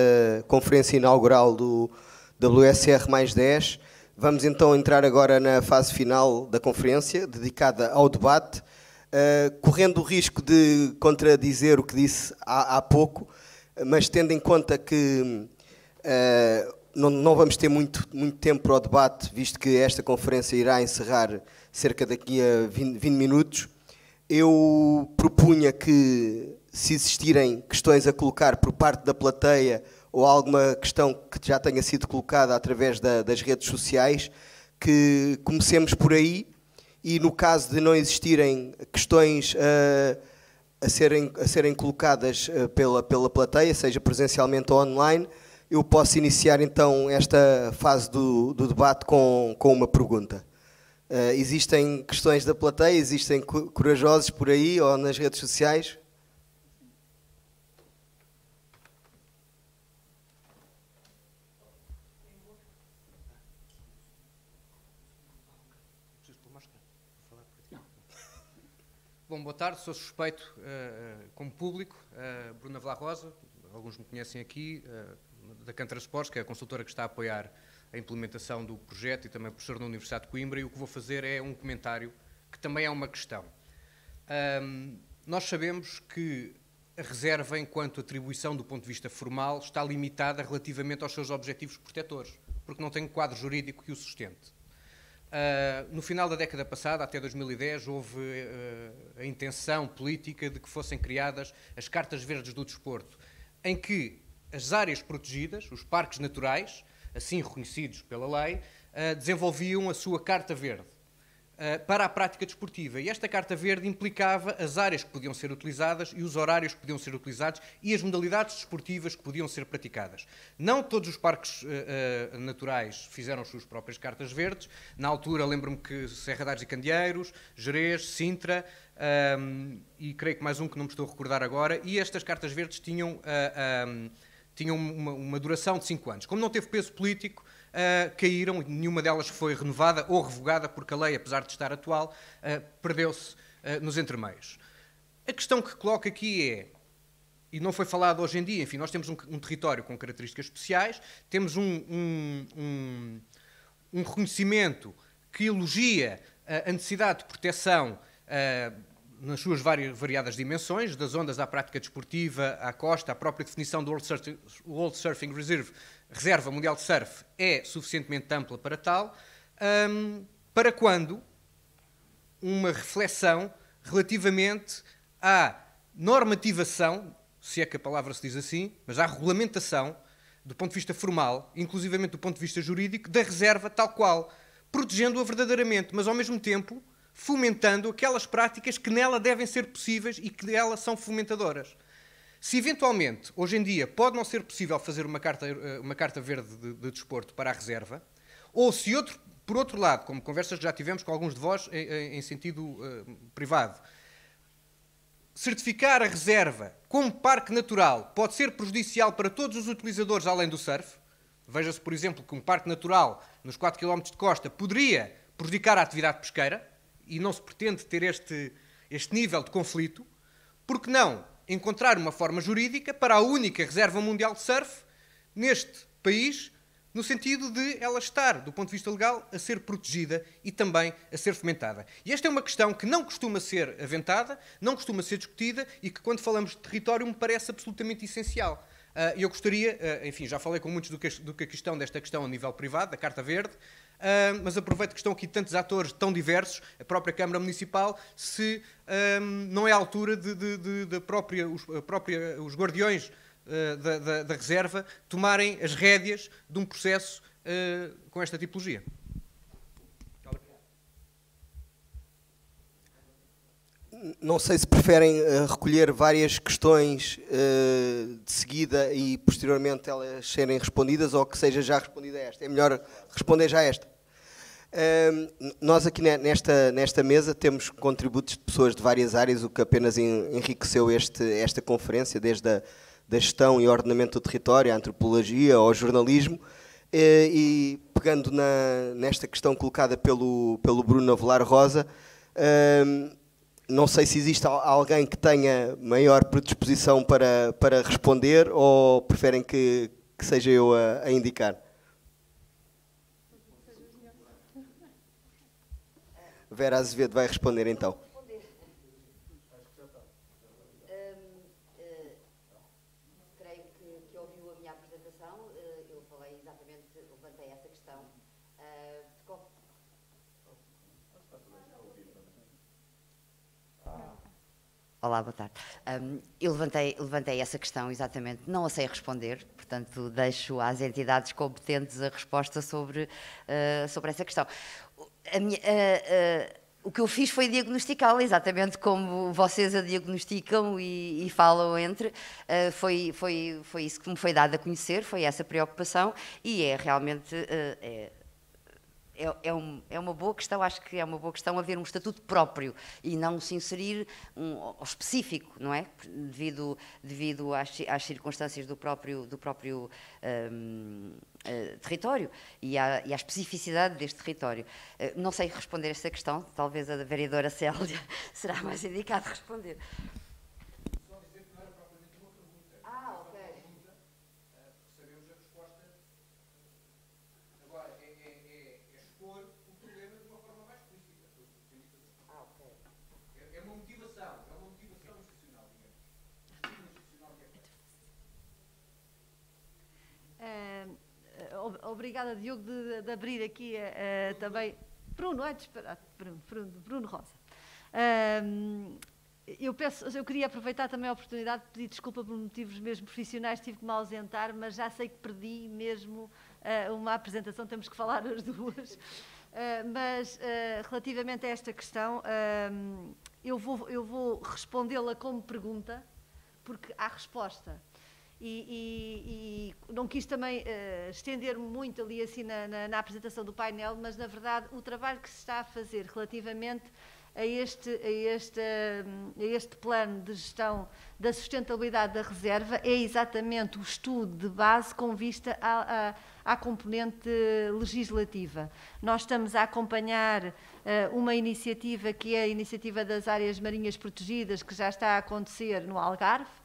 [SPEAKER 2] conferência inaugural do WSR mais 10. Vamos então entrar agora na fase final da conferência, dedicada ao debate, correndo o risco de contradizer o que disse há pouco, mas tendo em conta que não vamos ter muito tempo para o debate, visto que esta conferência irá encerrar cerca daqui a 20 minutos, eu propunha que, se existirem questões a colocar por parte da plateia ou alguma questão que já tenha sido colocada através das redes sociais, que comecemos por aí e, no caso de não existirem questões a serem colocadas pela plateia, seja presencialmente ou online, eu posso iniciar então esta fase do debate com uma pergunta. Existem questões da plateia? Existem corajosos por aí ou nas redes sociais?
[SPEAKER 5] Bom, boa tarde, sou suspeito como público, Bruna Vila Rosa, alguns me conhecem aqui, da Cantara Sports, que é a consultora que está a apoiar a implementação do projeto e também professor na Universidade de Coimbra, e o que vou fazer é um comentário que também é uma questão. Nós sabemos que a reserva, enquanto atribuição do ponto de vista formal, está limitada relativamente aos seus objetivos protetores, porque não tem um quadro jurídico que o sustente. No final da década passada, até 2010, houve a intenção política de que fossem criadas as Cartas Verdes do Desporto, em que as áreas protegidas, os parques naturais, assim reconhecidos pela lei, desenvolviam a sua Carta Verde. para a prática desportiva. E esta Carta Verde implicava as áreas que podiam ser utilizadas e os horários que podiam ser utilizados e as modalidades desportivas que podiam ser praticadas. Não todos os parques naturais fizeram as suas próprias Cartas Verdes. Na altura, lembro-me que Serra d'Aires e Candeeiros, Gerês, Sintra, e creio que mais um que não me estou a recordar agora, e estas Cartas Verdes tinham uma duração de 5 anos. Como não teve peso político, caíram, nenhuma delas foi renovada ou revogada, porque a lei, apesar de estar atual, perdeu-se nos entremeios. A questão que coloco aqui é, e não foi falado hoje em dia, enfim, nós temos um território com características especiais, temos um reconhecimento que elogia a necessidade de proteção nas suas variadas dimensões, das ondas à prática desportiva, à costa, a própria definição do World Surfing Reserva Mundial de Surf é suficientemente ampla para tal, para quando uma reflexão relativamente à normativação, se é que a palavra se diz assim, mas à regulamentação, do ponto de vista formal, inclusivamente do ponto de vista jurídico, da reserva tal qual, protegendo-a verdadeiramente, mas ao mesmo tempo fomentando aquelas práticas que nela devem ser possíveis e que nela são fomentadoras. Se eventualmente, hoje em dia, pode não ser possível fazer uma carta verde de desporto para a reserva, ou se por outro lado, como conversas que já tivemos com alguns de vós em sentido privado, certificar a reserva como parque natural pode ser prejudicial para todos os utilizadores além do surf. Veja-se, por exemplo, que um parque natural nos 4 km de costa poderia prejudicar a atividade pesqueira, e não se pretende ter este nível de conflito. Por que não encontrar uma forma jurídica para a única reserva mundial de surf neste país, no sentido de ela estar, do ponto de vista legal, a ser protegida e também a ser fomentada. E esta é uma questão que não costuma ser aventada, não costuma ser discutida e que, quando falamos de território, me parece absolutamente essencial. Eu gostaria, enfim, já falei com muitos do que a questão desta questão a nível privado, da Carta Verde, mas aproveito que estão aqui tantos atores tão diversos, a própria Câmara Municipal, se não é a altura de os guardiões da reserva tomarem as rédeas de um processo com esta tipologia.
[SPEAKER 2] Não sei se preferem recolher várias questões de seguida e posteriormente elas serem respondidas, ou que seja já respondida esta. É melhor responder já esta. Nós aqui nesta mesa temos contributos de pessoas de várias áreas, o que apenas enriqueceu esta conferência, desde a gestão e ordenamento do território, a antropologia, ao jornalismo, e pegando nesta questão colocada pelo Bruno Avelar Rosa, não sei se existe alguém que tenha maior predisposição para responder, ou preferem que seja eu a indicar. Vera Azevedo vai responder então.
[SPEAKER 3] Creio que ouviu a minha apresentação. Eu falei exatamente, levantei essa questão. Olá, boa tarde. Eu levantei essa questão exatamente, não a sei responder, portanto deixo às entidades competentes a resposta sobre essa questão. O que eu fiz foi diagnosticá-la, exatamente como vocês a diagnosticam e falam entre. Foi isso que me foi dado a conhecer, foi essa preocupação, e é realmente... É uma boa questão, acho que é uma boa questão haver um estatuto próprio e não se inserir ao específico, não é? Devido às circunstâncias do próprio território e à especificidade deste território. Não sei responder esta questão, talvez a vereadora Célia será mais indicada a responder.
[SPEAKER 6] Obrigada, Diogo, de abrir aqui também. Bruno, Bruno Rosa. eu queria aproveitar também a oportunidade de pedir desculpa por motivos mesmo profissionais, tive que me ausentar, mas já sei que perdi mesmo uma apresentação, temos que falar as duas. Mas relativamente a esta questão, eu vou respondê-la como pergunta, porque há resposta. E não quis também estender-me muito ali assim na apresentação do painel, mas na verdade o trabalho que se está a fazer relativamente a este plano de gestão da sustentabilidade da reserva é exatamente o estudo de base com vista à componente legislativa. Nós estamos a acompanhar uma iniciativa que é a iniciativa das áreas marinhas protegidas, que já está a acontecer no Algarve.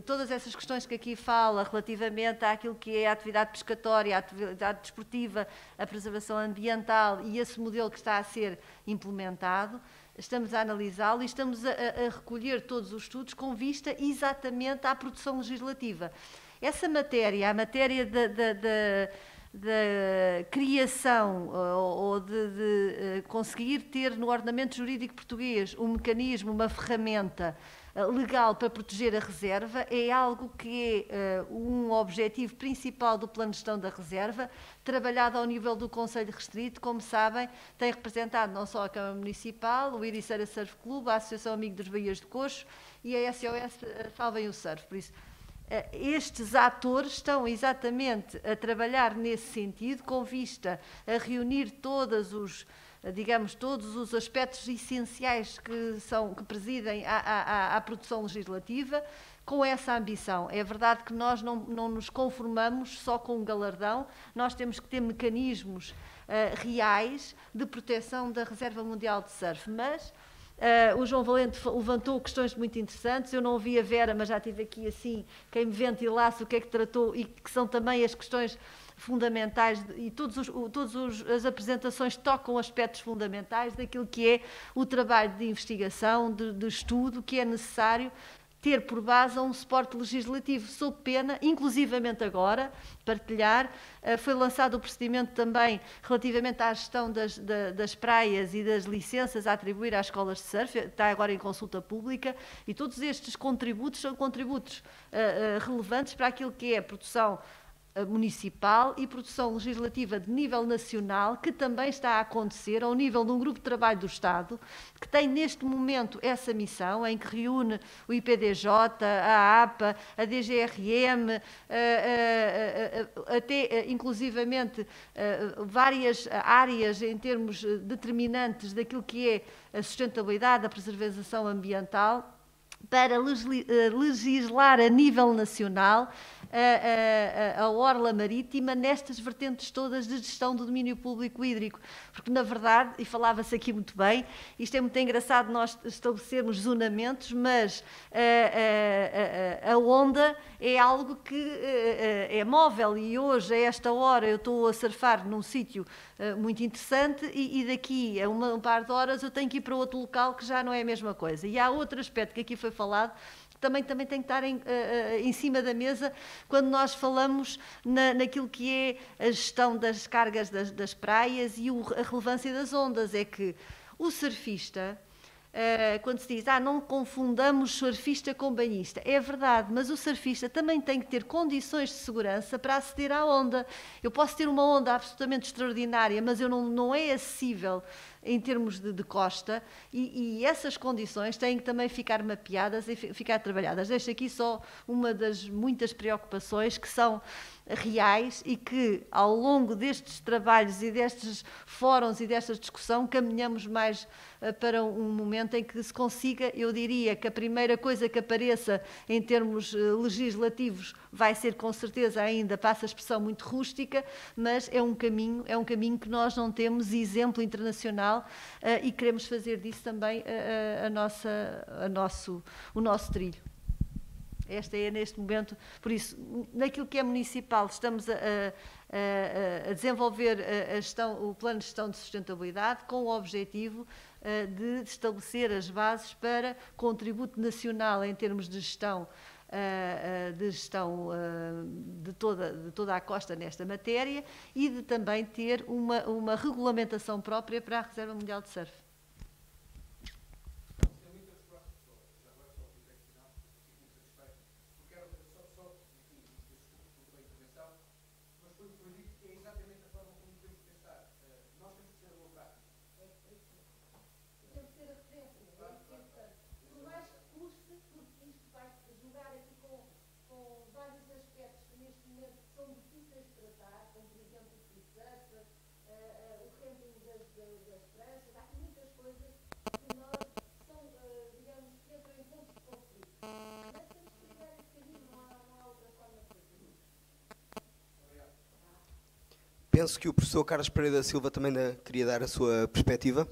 [SPEAKER 6] Todas essas questões que aqui fala relativamente àquilo que é a atividade pescatória, a atividade desportiva, a preservação ambiental e esse modelo que está a ser implementado, estamos a analisá-lo e estamos a recolher todos os estudos com vista exatamente à produção legislativa. Essa matéria, a matéria da criação ou de conseguir ter no ordenamento jurídico português um mecanismo, uma ferramenta legal para proteger a reserva, é algo que é um objetivo principal do Plano de Gestão da Reserva, trabalhado ao nível do Conselho Restrito. Como sabem, tem representado não só a Câmara Municipal, o Ericeira Surf Clube, a Associação Amigo das Baías de Coxo e a SOS Salvem o Surf. Por isso, estes atores estão exatamente a trabalhar nesse sentido, com vista a reunir todos os aspectos essenciais que presidem à produção legislativa, com essa ambição. É verdade que nós não nos conformamos só com um galardão, nós temos que ter mecanismos reais de proteção da Reserva Mundial de Surf, mas o João Valente levantou questões muito interessantes. Eu não ouvi a Vera, mas já tive aqui assim quem me ventilasse o que é que tratou e que são também as questões fundamentais, e todas as apresentações tocam aspectos fundamentais daquilo que é o trabalho de investigação, de estudo, que é necessário ter por base um suporte legislativo, sob pena, inclusivamente agora, partilhar, foi lançado o procedimento também relativamente à gestão das praias e das licenças a atribuir às escolas de surf, está agora em consulta pública, e todos estes contributos são contributos relevantes para aquilo que é a produção municipal e produção legislativa de nível nacional, que também está a acontecer ao nível de um grupo de trabalho do Estado, que tem neste momento essa missão, em que reúne o IPDJ, a APA, a DGRM, até inclusivamente várias áreas em termos determinantes daquilo que é a sustentabilidade, a preservação ambiental, para legislar a nível nacional a orla marítima nestas vertentes todas de gestão do domínio público hídrico. Porque, na verdade, e falava-se aqui muito bem, isto é muito engraçado nós estabelecermos zonamentos, mas a onda é algo que é móvel, e hoje, a esta hora, eu estou a surfar num sítio muito interessante e daqui a um par de horas eu tenho que ir para outro local que já não é a mesma coisa. E há outro aspecto que aqui foi falado, também tem que estar em cima da mesa quando nós falamos naquilo que é a gestão das cargas das praias e a relevância das ondas. É que o surfista, quando se diz, não confundamos surfista com banhista, é verdade, mas o surfista também tem que ter condições de segurança para aceder à onda. Eu posso ter uma onda absolutamente extraordinária, mas eu não é acessível em termos de costa, e essas condições têm que também ficar mapeadas e ficar trabalhadas. Deixo aqui só uma das muitas preocupações que são reais e que, ao longo destes trabalhos e destes fóruns e desta discussão, caminhamos mais para um momento em que se consiga. Eu diria que a primeira coisa que apareça em termos legislativos vai ser, com certeza, ainda, passa a expressão muito rústica, mas é um caminho que nós não temos exemplo internacional, e queremos fazer disso também o nosso trilho. Esta é, neste momento, por isso, naquilo que é municipal, estamos a desenvolver o plano de gestão de sustentabilidade com o objetivo de estabelecer as bases para contributo nacional em termos de gestão de toda a costa nesta matéria, e de também ter uma regulamentação própria para a Reserva Mundial de Surf. coisas que nós são, digamos, que entram em pontos de conflito. Mas temos que criar esse caminho, não há outra forma de fazer.
[SPEAKER 2] Penso que o professor Carlos Pereira da Silva também queria dar a sua perspectiva.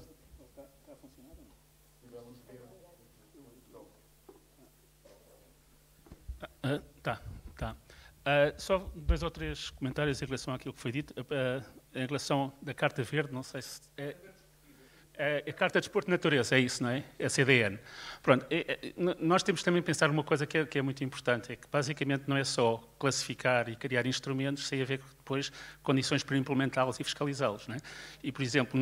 [SPEAKER 7] Tá. Só 2 ou 3 comentários em relação àquilo que foi dito. Em relação da Carta Verde, não sei se... a Carta de Desporto de Natureza, é isso, não é? É a CDN. Pronto, nós temos também que pensar uma coisa que é muito importante, é que basicamente não é só classificar e criar instrumentos, sem haver depois condições para implementá-los e fiscalizá-los, não é? E, por exemplo,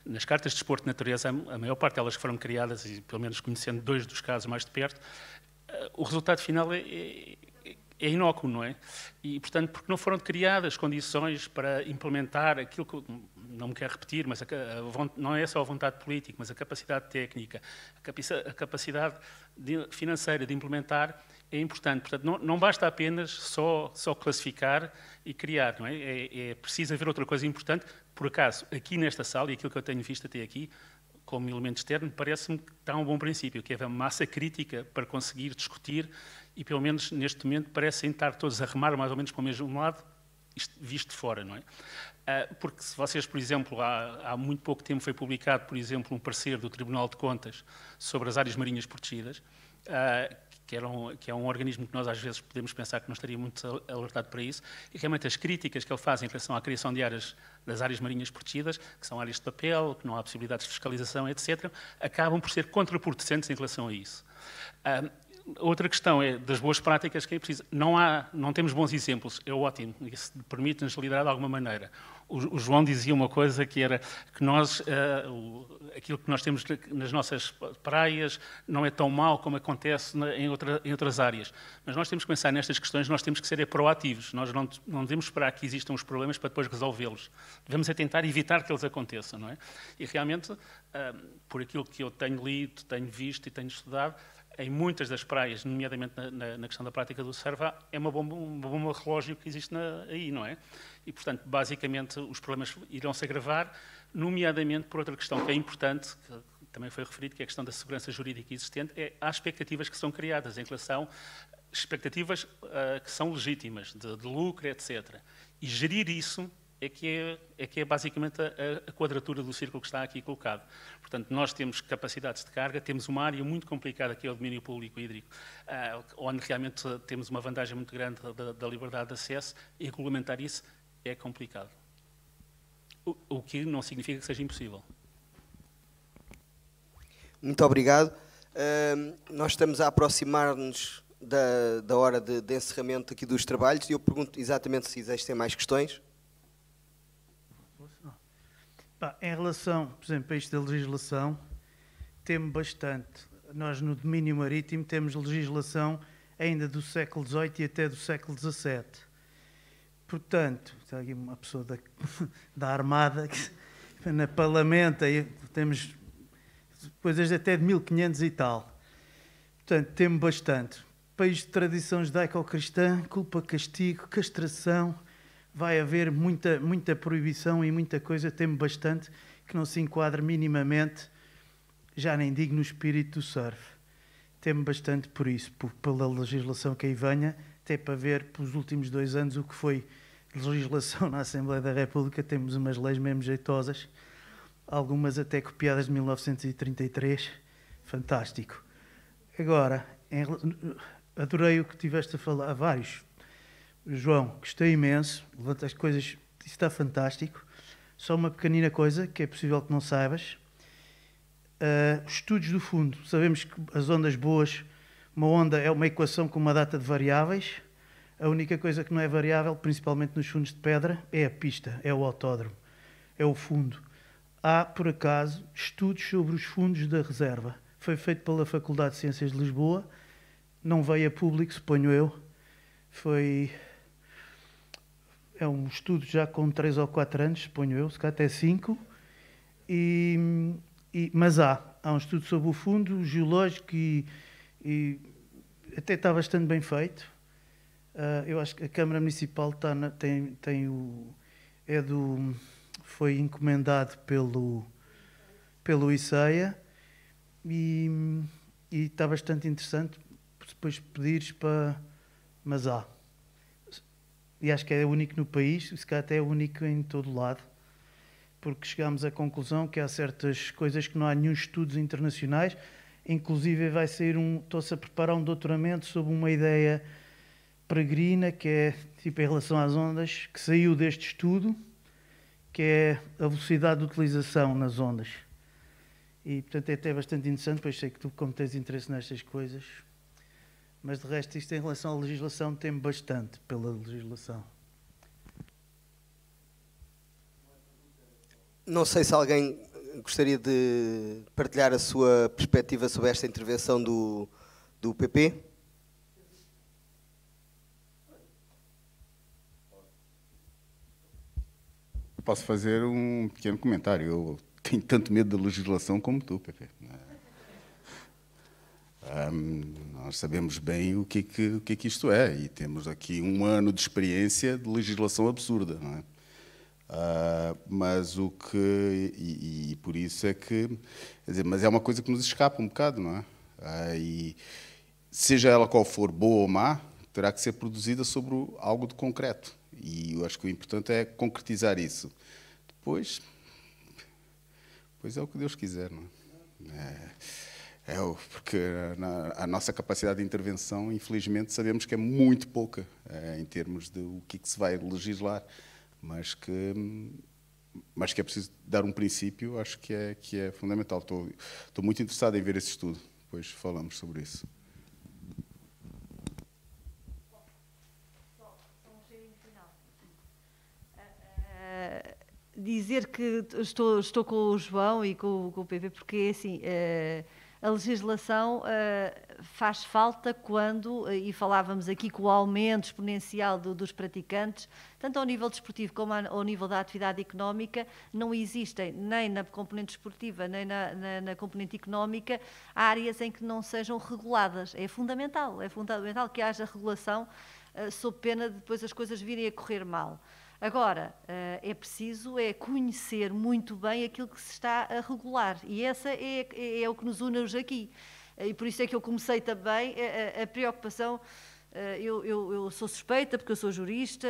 [SPEAKER 7] nas Cartas de Desporto de Natureza, a maior parte delas que foram criadas, e pelo menos conhecendo 2 dos casos mais de perto, o resultado final é inócuo, não é? E, portanto, porque não foram criadas condições para implementar aquilo que, não me quero repetir, mas não é só a vontade política, mas a capacidade técnica, a capacidade financeira de implementar é importante. Portanto, não basta apenas só classificar e criar, não é? É preciso haver outra coisa importante. Por acaso, aqui nesta sala, e aquilo que eu tenho visto até aqui, como elemento externo, parece-me que está um bom princípio, que é a massa crítica para conseguir discutir e, pelo menos neste momento, parecem estar todos a remar mais ou menos para o mesmo lado, visto de fora, não é? Porque se vocês, por exemplo, há muito pouco tempo foi publicado, por exemplo, um parecer do Tribunal de Contas sobre as áreas marinhas protegidas, que é um organismo que nós às vezes podemos pensar que não estaria muito alertado para isso, e realmente as críticas que ele faz em relação à criação de das áreas marinhas protegidas, que são áreas de papel, que não há possibilidades de fiscalização, etc., acabam por ser contraproducentes em relação a isso. Outra questão é das boas práticas que é preciso. Não temos bons exemplos, é ótimo, isso permite-nos liderar de alguma maneira. O João dizia uma coisa que era que nós, aquilo que nós temos nas nossas praias não é tão mau como acontece em outras áreas. Mas nós temos que pensar nestas questões, nós temos que ser proativos, nós não devemos esperar que existam os problemas para depois resolvê-los. Devemos tentar evitar que eles aconteçam, não é? E realmente, por aquilo que eu tenho lido, tenho visto e tenho estudado, em muitas das praias, nomeadamente na questão da prática do surf, é uma bomba relógio que existe aí, não é? E, portanto, basicamente, os problemas irão se agravar, nomeadamente por outra questão que é importante, que também foi referido, que é a questão da segurança jurídica existente, há expectativas que são criadas em relação expectativas que são legítimas, de lucro, etc. E gerir isso é que é basicamente a quadratura do círculo que está aqui colocado. Portanto, nós temos capacidades de carga, temos uma área muito complicada que é o domínio público hídrico, onde realmente temos uma vantagem muito grande da liberdade de acesso, e regulamentar isso é complicado. O que não significa que seja impossível.
[SPEAKER 2] Muito obrigado. Nós estamos a aproximar-nos da hora de encerramento aqui dos trabalhos, e eu pergunto exatamente se existem mais questões.
[SPEAKER 8] Em relação, por exemplo, a isto da legislação, temo bastante. Nós, no domínio marítimo, temos legislação ainda do século XVIII e até do século XVII. Portanto, está aqui uma pessoa da Armada, que na Parlamento, aí temos coisas até de 1500 e tal. Portanto, temo bastante. País de tradição judaico-cristã, culpa, castigo, castração... Vai haver muita proibição e muita coisa, temo bastante, que não se enquadre minimamente, já nem digo no espírito do surf. Temo bastante por isso, pela legislação que aí venha, até para ver, pelos últimos 2 anos, o que foi legislação na Assembleia da República. Temos umas leis mesmo jeitosas, algumas até copiadas de 1933, fantástico. Agora, adorei o que tiveste a falar, vários. João, gostei imenso, levantaste coisas, isso está fantástico. Só uma pequenina coisa, que é possível que não saibas. Estudos do fundo. Sabemos que as ondas boas, uma onda é uma equação com uma data de variáveis. A única coisa que não é variável, principalmente nos fundos de pedra, é a pista, é o autódromo, é o fundo. Há, por acaso, estudos sobre os fundos da reserva. Foi feito pela Faculdade de Ciências de Lisboa, não veio a público, suponho eu. É um estudo já com 3 ou 4 anos, suponho eu, se calhar até 5, mas há um estudo sobre o fundo geológico e até está bastante bem feito. Eu acho que a Câmara Municipal foi encomendado pelo pelo ICEA e está bastante interessante depois pedires para... Mas há. E acho que é único no país, se calhar até é único em todo lado, porque chegámos à conclusão que há certas coisas que não há nenhum estudos internacionais, inclusive vai sair estou-se a preparar um doutoramento sobre uma ideia peregrina, que é tipo em relação às ondas, que saiu deste estudo, que é a velocidade de utilização nas ondas. E, portanto, é até bastante interessante, pois sei que tu, como tens interesse nestas coisas, mas de resto, isto em relação à legislação, tem bastante pela legislação.
[SPEAKER 2] Não sei se alguém gostaria de partilhar a sua perspectiva sobre esta intervenção do PP.
[SPEAKER 4] Posso fazer um pequeno comentário. Eu tenho tanto medo da legislação como tu, PP. Nós sabemos bem o que é que isto é, e temos aqui 1 ano de experiência de legislação absurda, não é? Mas o que... E por isso é que... Quer dizer, mas é uma coisa que nos escapa um bocado, não é? E seja ela qual for, boa ou má, terá que ser produzida sobre algo de concreto. E eu acho que o importante é concretizar isso. Depois é o que Deus quiser, não é? Porque a nossa capacidade de intervenção, infelizmente, sabemos que é muito pouca em termos de o que se vai legislar, mas que é preciso dar um princípio, acho que é fundamental. Estou muito interessado em ver esse estudo, depois falamos sobre isso.
[SPEAKER 6] Dizer que estou com o João e com o PP, porque assim, a legislação faz falta quando, e falávamos aqui com o aumento exponencial dos praticantes, tanto ao nível desportivo como ao nível da atividade económica, não existem, nem na componente desportiva, nem na componente económica, áreas em que não sejam reguladas. É fundamental que haja regulação, sob pena de depois as coisas virem a correr mal. Agora, é preciso conhecer muito bem aquilo que se está a regular, e essa é o que nos une hoje aqui. E por isso é que eu comecei também a preocupação. Eu sou suspeita, porque eu sou jurista,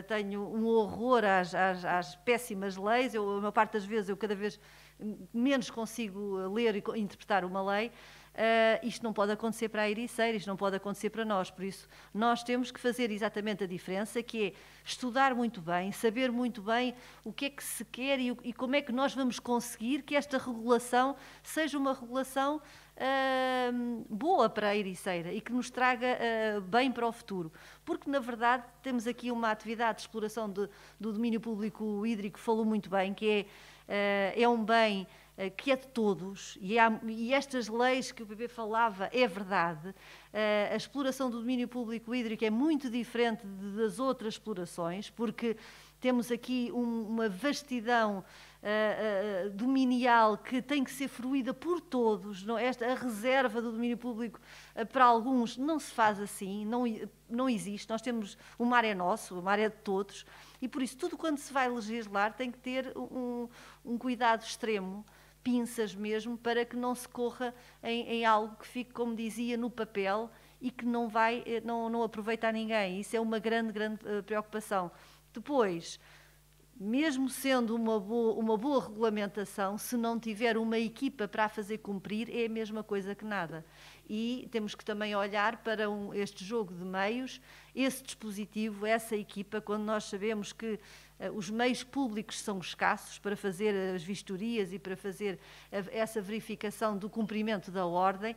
[SPEAKER 6] tenho um horror às péssimas leis. A maior parte das vezes, eu cada vez menos consigo ler e interpretar uma lei. Isto não pode acontecer para a Ericeira, isto não pode acontecer para nós, por isso nós temos que fazer exatamente a diferença, que é estudar muito bem, saber muito bem o que é que se quer e como é que nós vamos conseguir que esta regulação seja uma regulação boa para a Ericeira e que nos traga bem para o futuro, porque na verdade temos aqui uma atividade de exploração do domínio público hídrico, falou muito bem, que é um bem que é de todos, e estas leis que o PP falava é verdade. A exploração do domínio público hídrico é muito diferente das outras explorações, porque temos aqui uma vastidão dominial que tem que ser fruída por todos. A reserva do domínio público para alguns não se faz assim, não existe. Nós temos, o mar é nosso, o mar é de todos, e por isso tudo quando se vai legislar tem que ter um cuidado extremo, pinças mesmo, para que não se corra em algo que fique, como dizia, no papel e que não aproveita a ninguém. Isso é uma grande preocupação. Depois, mesmo sendo uma boa regulamentação, se não tiver uma equipa para a fazer cumprir, é a mesma coisa que nada. E temos que também olhar para este jogo de meios, esse dispositivo, essa equipa, quando nós sabemos que os meios públicos são escassos para fazer as vistorias e para fazer essa verificação do cumprimento da ordem,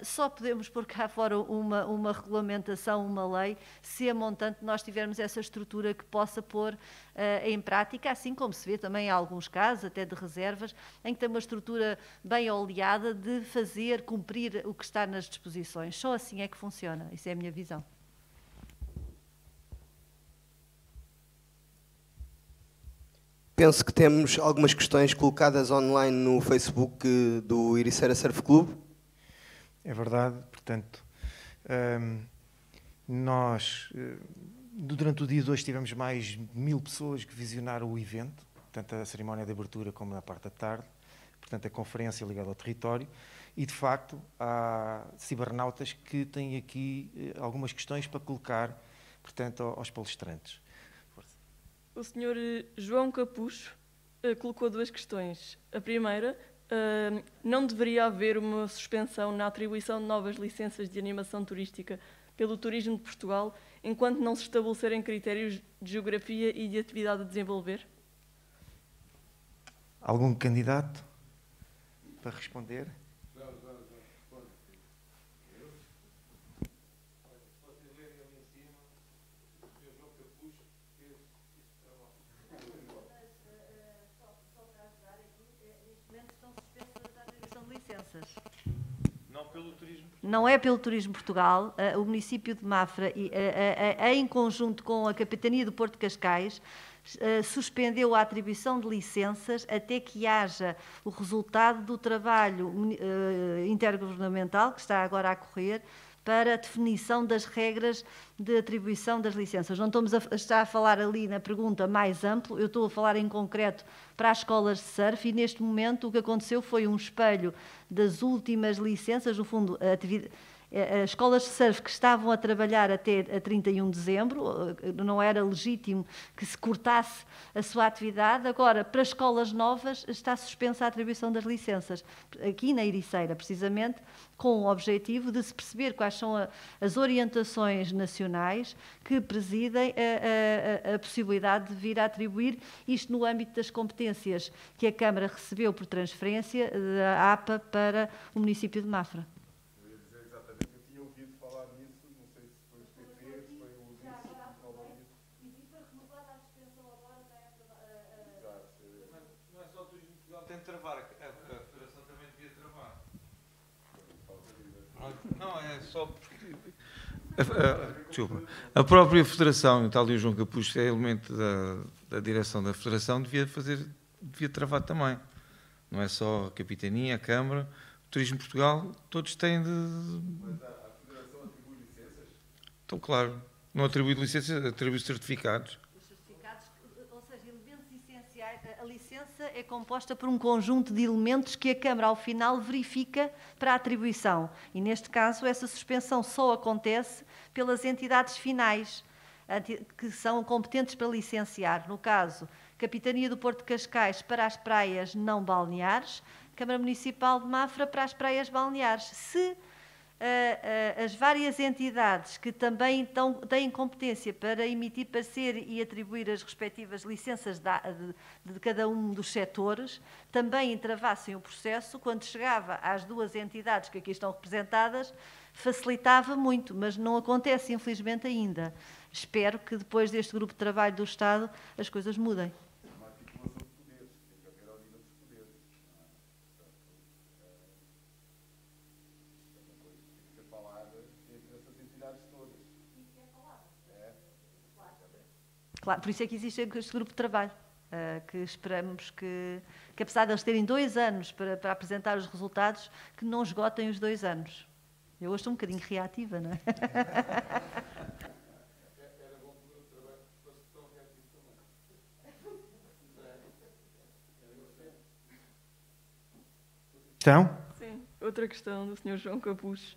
[SPEAKER 6] só podemos pôr cá fora uma regulamentação, uma lei, se a montante nós tivermos essa estrutura que possa pôr em prática, assim como se vê também em alguns casos, até de reservas, em que tem uma estrutura bem oleada de fazer cumprir o que está nas disposições. Só assim é que funciona. Isso é a minha visão.
[SPEAKER 2] Penso que temos algumas questões colocadas online no Facebook do Ericeira Surf Club.
[SPEAKER 1] É verdade, portanto, nós, durante o dia de hoje, tivemos mais de 1000 pessoas que visionaram o evento, tanto a cerimónia de abertura como na parte da tarde. portanto, a conferência ligada ao território, e, de facto, há cibernautas que têm aqui algumas questões para colocar, portanto, aos palestrantes. Força.
[SPEAKER 9] O Sr. João Capucho colocou 2 questões. A primeira, não deveria haver uma suspensão na atribuição de novas licenças de animação turística pelo Turismo de Portugal, enquanto não se estabelecerem critérios de geografia e de atividade a desenvolver?
[SPEAKER 1] Algum candidato para responder?
[SPEAKER 6] Não é pelo Turismo Portugal. O município de Mafra, em conjunto com a Capitania do Porto de Cascais, suspendeu a atribuição de licenças até que haja o resultado do trabalho intergovernamental que está agora a correr para a definição das regras de atribuição das licenças. Não estamos a estar a falar ali na pergunta mais ampla, eu estou a falar em concreto para as escolas de surf, e neste momento o que aconteceu foi um espelho das últimas licenças, no fundo, as escolas de surf que estavam a trabalhar até a 31 de dezembro, não era legítimo que se cortasse a sua atividade. Agora, para escolas novas, está suspensa a atribuição das licenças, aqui na Ericeira, precisamente, com o objetivo de se perceber quais são as orientações nacionais que presidem a possibilidade de vir a atribuir isto no âmbito das competências que a Câmara recebeu por transferência da APA para o município de Mafra.
[SPEAKER 10] Tem de travar, a Federação também devia travar. Não, é só porque... Desculpa. A própria Federação, o tal de João Capucho, é elemento da direção da Federação, devia travar também. Não é só a Capitania, a Câmara, o Turismo de Portugal, todos têm de...
[SPEAKER 4] Mas a Federação atribui licenças?
[SPEAKER 10] Então, claro. Não atribui licenças, atribui certificados.
[SPEAKER 6] Ou seja, elementos essenciais. A licença é composta por um conjunto de elementos que a Câmara, ao final, verifica para a atribuição. E, neste caso, essa suspensão só acontece pelas entidades finais, que são competentes para licenciar. No caso, Capitania do Porto de Cascais para as praias não balneares, Câmara Municipal de Mafra para as praias balneares. Se as várias entidades que também têm competência para emitir parecer e atribuir as respectivas licenças de cada um dos setores também entravassem o processo, quando chegava às 2 entidades que aqui estão representadas, facilitava muito, mas não acontece, infelizmente, ainda. Espero que depois deste grupo de trabalho do Estado as coisas mudem. Claro, por isso é que existe este grupo de trabalho, que esperamos que apesar de eles terem 2 anos para apresentar os resultados, que não esgotem os 2 anos. Eu hoje estou um bocadinho reativa, não é?
[SPEAKER 4] Era bom que o grupo de trabalho fosse tão reativo também.
[SPEAKER 1] Então?
[SPEAKER 9] Sim, outra questão do Sr. João Capucho.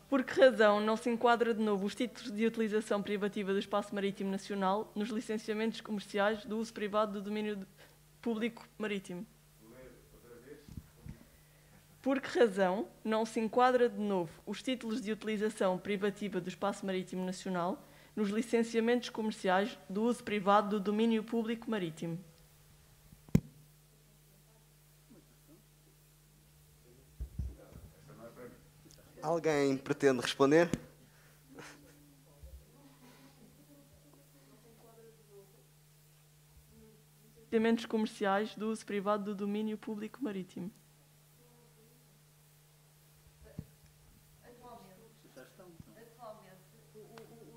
[SPEAKER 9] Por que razão não se enquadra de novo os títulos de utilização privativa do espaço marítimo nacional nos licenciamentos comerciais do uso privado do domínio público marítimo? Por que razão não se enquadra de novo os títulos de utilização privativa do espaço marítimo nacional nos licenciamentos comerciais do uso privado do domínio público marítimo?
[SPEAKER 2] Alguém pretende responder?
[SPEAKER 9] Licenciamentos comerciais do uso privado do domínio público marítimo.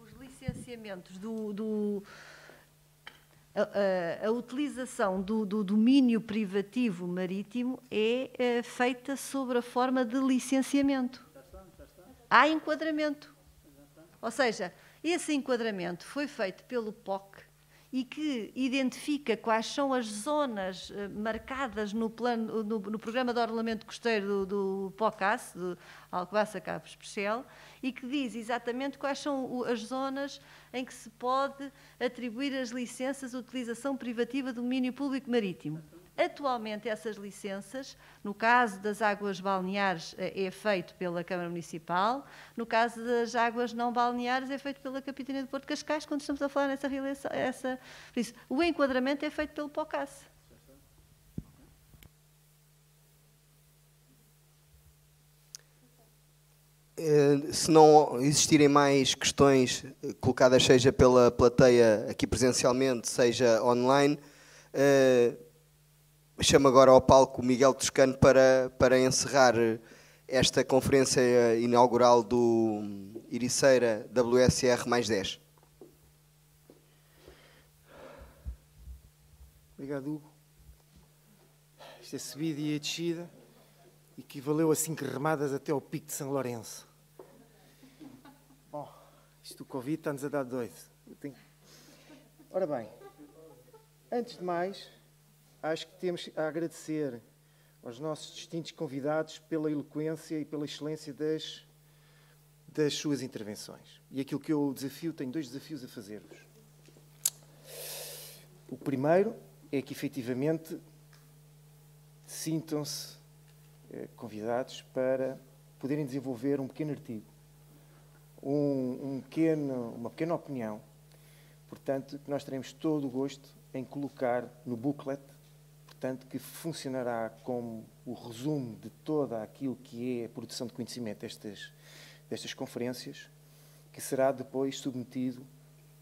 [SPEAKER 6] Os licenciamentos a utilização do domínio privativo marítimo é feita sob a forma de licenciamento. Há enquadramento. Ou seja, esse enquadramento foi feito pelo POC e que identifica quais são as zonas marcadas no Programa de Ordenamento Costeiro do POCAS, do Alcobaça Cabo Especial, e que diz exatamente quais são as zonas em que se pode atribuir as licenças de utilização privativa do domínio público marítimo. Atualmente, essas licenças, no caso das águas balneares, é feito pela Câmara Municipal, no caso das águas não balneares, é feito pela Capitania de Porto Cascais, quando estamos a falar nessa realização. Por isso, o enquadramento é feito pelo POCAS.
[SPEAKER 2] Se não existirem mais questões colocadas, seja pela plateia aqui presencialmente, seja online, chamo agora ao palco o Miguel Toscano para encerrar esta conferência inaugural do Ericeira WSR mais 10.
[SPEAKER 1] Obrigado, Hugo. Esta subida e a descida equivaleu a 5 remadas até ao pico de São Lourenço. Bom, isto do Covid está-nos a dar doido. Ora bem, antes de mais, acho que temos a agradecer aos nossos distintos convidados pela eloquência e pela excelência das suas intervenções. E aquilo que eu desafio, tenho 2 desafios a fazer-vos. O primeiro é que, efetivamente, sintam-se convidados para poderem desenvolver um pequeno artigo, uma pequena opinião, portanto, que nós teremos todo o gosto em colocar no booklet, portanto, que funcionará como o resumo de todo aquilo que é a produção de conhecimento destas conferências, que será depois submetido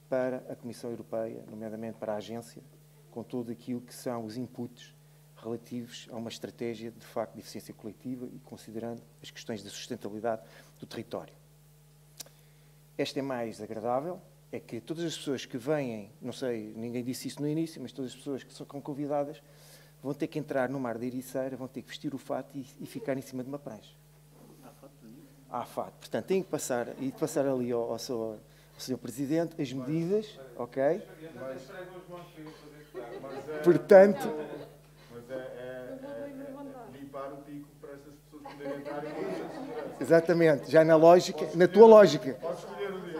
[SPEAKER 1] para a Comissão Europeia, nomeadamente para a agência, com tudo aquilo que são os inputs relativos a uma estratégia, de facto, de eficiência coletiva e considerando as questões da sustentabilidade do território. Esta é mais agradável, é que todas as pessoas que vêm, não sei, ninguém disse isso no início, mas todas as pessoas que são convidadas vão ter que entrar no mar da Ericeira, vão ter que vestir o fato e ficar em cima de uma prancha. Há fato. Portanto, têm que passar ali ao Sr. Presidente as medidas, ok? Portanto...
[SPEAKER 4] limpar o pico para essas pessoas poderem entrar e poderem.
[SPEAKER 1] Exatamente, já na lógica, na tua lógica.
[SPEAKER 4] Podes escolher o dia.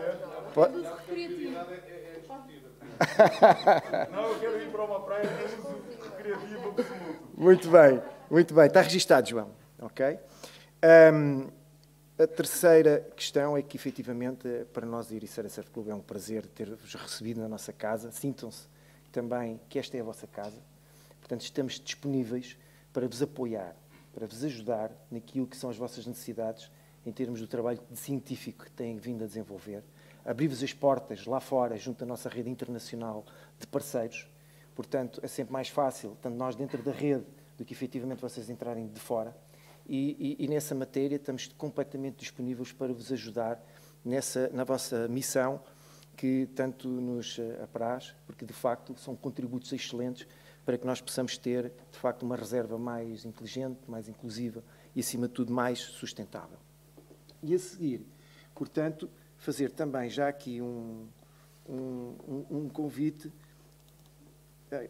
[SPEAKER 4] Não, eu quero ir para uma praia de uso recreativo absoluto.
[SPEAKER 1] Muito bem, muito bem. Está registado, João. Ok? A terceira questão é que, efetivamente, para nós, a Ericeira Surf Club, é um prazer ter-vos recebido na nossa casa. Sintam-se também que esta é a vossa casa. Portanto, estamos disponíveis para vos apoiar, para vos ajudar naquilo que são as vossas necessidades em termos do trabalho científico que têm vindo a desenvolver. Abrir-vos as portas lá fora, junto à nossa rede internacional de parceiros. Portanto, é sempre mais fácil, tanto nós dentro da rede, do que efetivamente vocês entrarem de fora. E nessa matéria estamos completamente disponíveis para vos ajudar na vossa missão, que tanto nos apraz, porque de facto são contributos excelentes para que nós possamos ter, de facto, uma reserva mais inteligente, mais inclusiva e, acima de tudo, mais sustentável. E a seguir, portanto, fazer também já aqui um convite,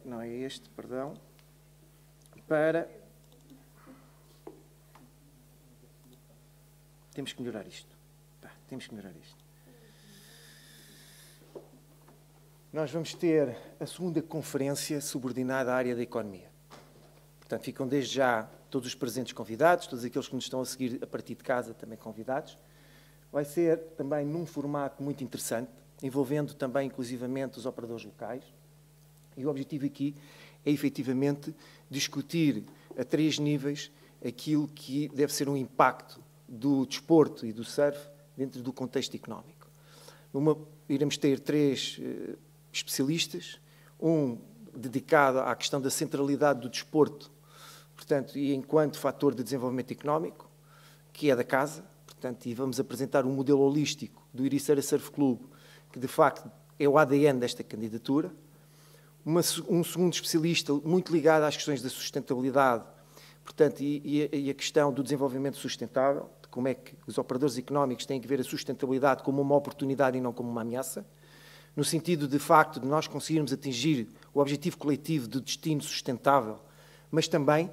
[SPEAKER 1] não é este, perdão, para... Temos que melhorar isto. Temos que melhorar isto. Nós vamos ter a segunda conferência subordinada à área da economia. Portanto, ficam desde já todos os presentes convidados, todos aqueles que nos estão a seguir a partir de casa também convidados. Vai ser também num formato muito interessante, envolvendo também inclusivamente os operadores locais. E o objetivo aqui é efetivamente discutir a 3 níveis aquilo que deve ser um impacto do desporto e do surf dentro do contexto económico. Iremos ter 3 especialistas, um dedicado à questão da centralidade do desporto, portanto, e enquanto fator de desenvolvimento económico, que é da casa, portanto, e vamos apresentar um modelo holístico do Ericeira Surf Club, que de facto é o ADN desta candidatura. Um segundo especialista muito ligado às questões da sustentabilidade, portanto, e a questão do desenvolvimento sustentável, de como é que os operadores económicos têm que ver a sustentabilidade como uma oportunidade e não como uma ameaça. no sentido de facto de nós conseguirmos atingir o objetivo coletivo de destino sustentável, mas também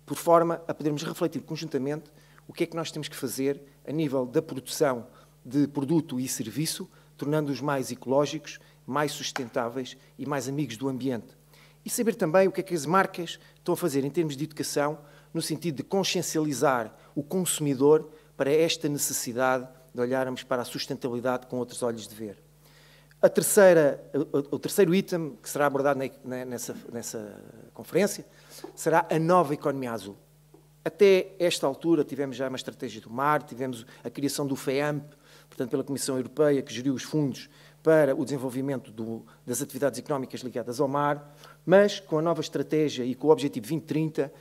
[SPEAKER 1] por forma a podermos refletir conjuntamente o que é que nós temos que fazer a nível da produção de produto e serviço, tornando-os mais ecológicos, mais sustentáveis e mais amigos do ambiente. E saber também o que é que as marcas estão a fazer em termos de educação, no sentido de consciencializar o consumidor para esta necessidade de olharmos para a sustentabilidade com outros olhos de ver. O terceiro item que será abordado nessa conferência será a nova economia azul. Até esta altura tivemos já uma estratégia do mar, tivemos a criação do FEAMP, portanto pela Comissão Europeia, que geriu os fundos para o desenvolvimento das atividades económicas ligadas ao mar, mas com a nova estratégia e com o Objetivo 2030,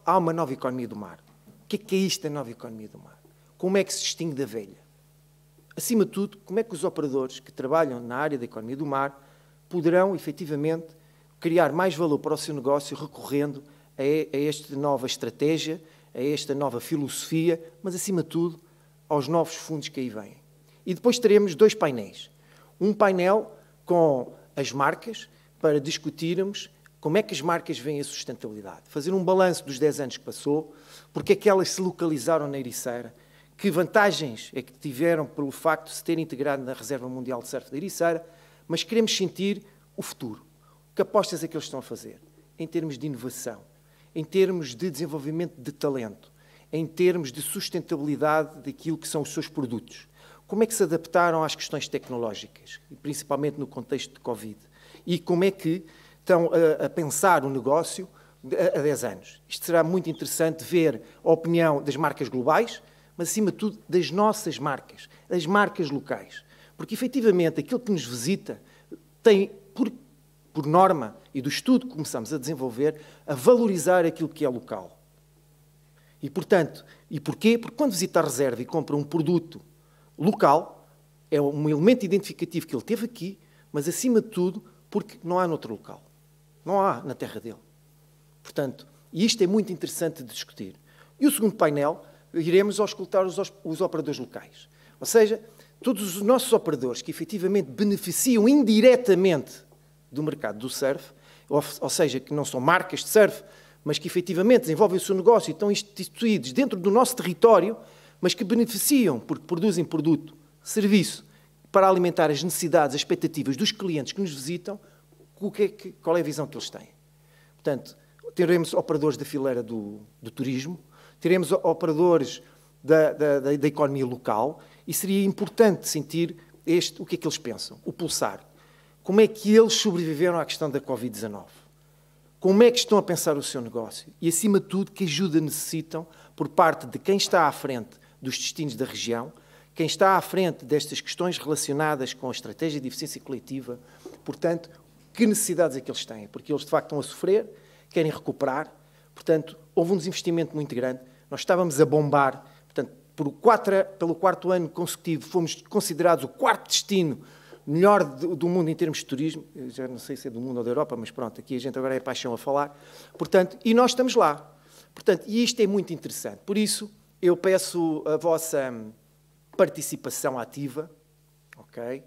[SPEAKER 1] há uma nova economia do mar. O que é isto da nova economia do mar? Como é que se distingue da velha? Acima de tudo, como é que os operadores que trabalham na área da economia do mar poderão, efetivamente, criar mais valor para o seu negócio recorrendo a esta nova estratégia, a esta nova filosofia, mas, acima de tudo, aos novos fundos que aí vêm. E depois teremos 2 painéis. Um painel com as marcas, para discutirmos como é que as marcas veem a sustentabilidade. Fazer um balanço dos 10 anos que passou, porque é que elas se localizaram na Ericeira, que vantagens é que tiveram pelo facto de se terem integrado na Reserva Mundial de Surf da Ericeira, mas queremos sentir o futuro. Que apostas é que eles estão a fazer? Em termos de inovação, em termos de desenvolvimento de talento, em termos de sustentabilidade daquilo que são os seus produtos. Como é que se adaptaram às questões tecnológicas, principalmente no contexto de Covid? E como é que estão a pensar o negócio a 10 anos? Isto será muito interessante ver a opinião das marcas globais, mas, acima de tudo, das nossas marcas, das marcas locais. Porque, efetivamente, aquilo que nos visita tem, por norma, e do estudo que começamos a desenvolver, a valorizar aquilo que é local. E, portanto, e porquê? Porque quando visita a reserva e compra um produto local, é um elemento identificativo que ele teve aqui, mas, acima de tudo, porque não há noutro local. Não há na terra dele. Portanto, e isto é muito interessante de discutir. E o segundo painel, iremos auscultar os operadores locais. Ou seja, todos os nossos operadores que efetivamente beneficiam indiretamente do mercado do surf, ou seja, que não são marcas de surf, mas que efetivamente desenvolvem o seu negócio e estão instituídos dentro do nosso território, mas que beneficiam porque produzem produto, serviço, para alimentar as necessidades, as expectativas dos clientes que nos visitam, qual é a visão que eles têm. Portanto, teremos operadores da fileira do turismo, teremos operadores da economia local e seria importante sentir o que é que eles pensam, o pulsar. Como é que eles sobreviveram à questão da Covid-19? Como é que estão a pensar o seu negócio? E, acima de tudo, que ajuda necessitam por parte de quem está à frente dos destinos da região, quem está à frente destas questões relacionadas com a estratégia de eficiência coletiva. Portanto, que necessidades é que eles têm? Porque eles, de facto, estão a sofrer, querem recuperar. Portanto, houve um desinvestimento muito grande. Nós estávamos a bombar. Portanto, pelo 4º ano consecutivo, fomos considerados o 4º destino melhor do mundo em termos de turismo. Eu já não sei se é do mundo ou da Europa, mas pronto, aqui a gente agora é paixão a falar. Portanto, e nós estamos lá. Portanto, e isto é muito interessante. Por isso, eu peço a vossa participação ativa. Ok?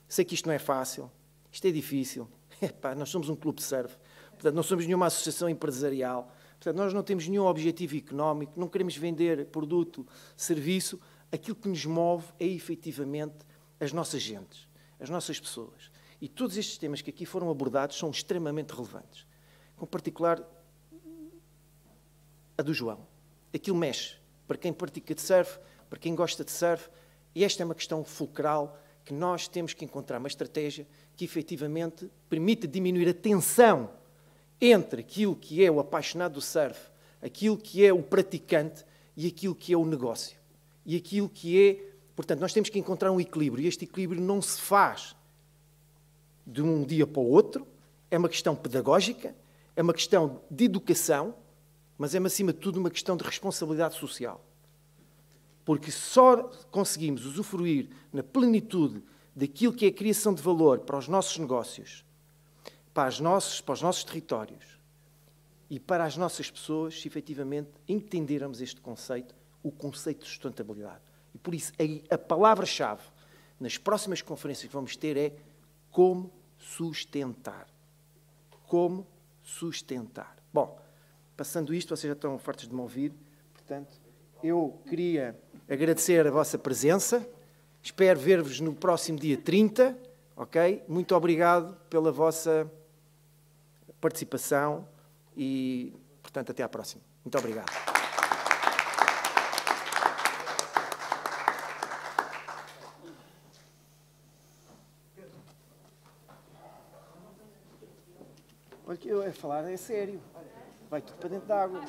[SPEAKER 1] Sei que isto não é fácil. Isto é difícil. Epá, nós somos um clube de surf. Portanto, não somos nenhuma associação empresarial. Portanto, nós não temos nenhum objetivo económico, não queremos vender produto, serviço. Aquilo que nos move é, efetivamente, as nossas gentes, as nossas pessoas. E todos estes temas que aqui foram abordados são extremamente relevantes. Com particular, a do João. Aquilo mexe. Para quem pratica de surf, para quem gosta de surf, e esta é uma questão fulcral que nós temos que encontrar uma estratégia que, efetivamente, permita diminuir a tensão entre aquilo que é o apaixonado do surf, aquilo que é o praticante e aquilo que é o negócio. E aquilo que é... Portanto, nós temos que encontrar um equilíbrio, e este equilíbrio não se faz de um dia para o outro, é uma questão pedagógica, é uma questão de educação, mas é, acima de tudo, uma questão de responsabilidade social. Porque só conseguimos usufruir na plenitude daquilo que é a criação de valor para os nossos negócios, para os nossos territórios e para as nossas pessoas, se efetivamente entendermos este conceito, o conceito de sustentabilidade. E por isso a palavra-chave nas próximas conferências que vamos ter é como sustentar. Como sustentar. Bom, passando isto, vocês já estão fartos de me ouvir, portanto, eu queria agradecer a vossa presença, espero ver-vos no próximo dia 30, ok? Muito obrigado pela vossa participação e, portanto, até à próxima. Muito obrigado. Olha, que eu ia falar é sério. Vai tudo para dentro da água.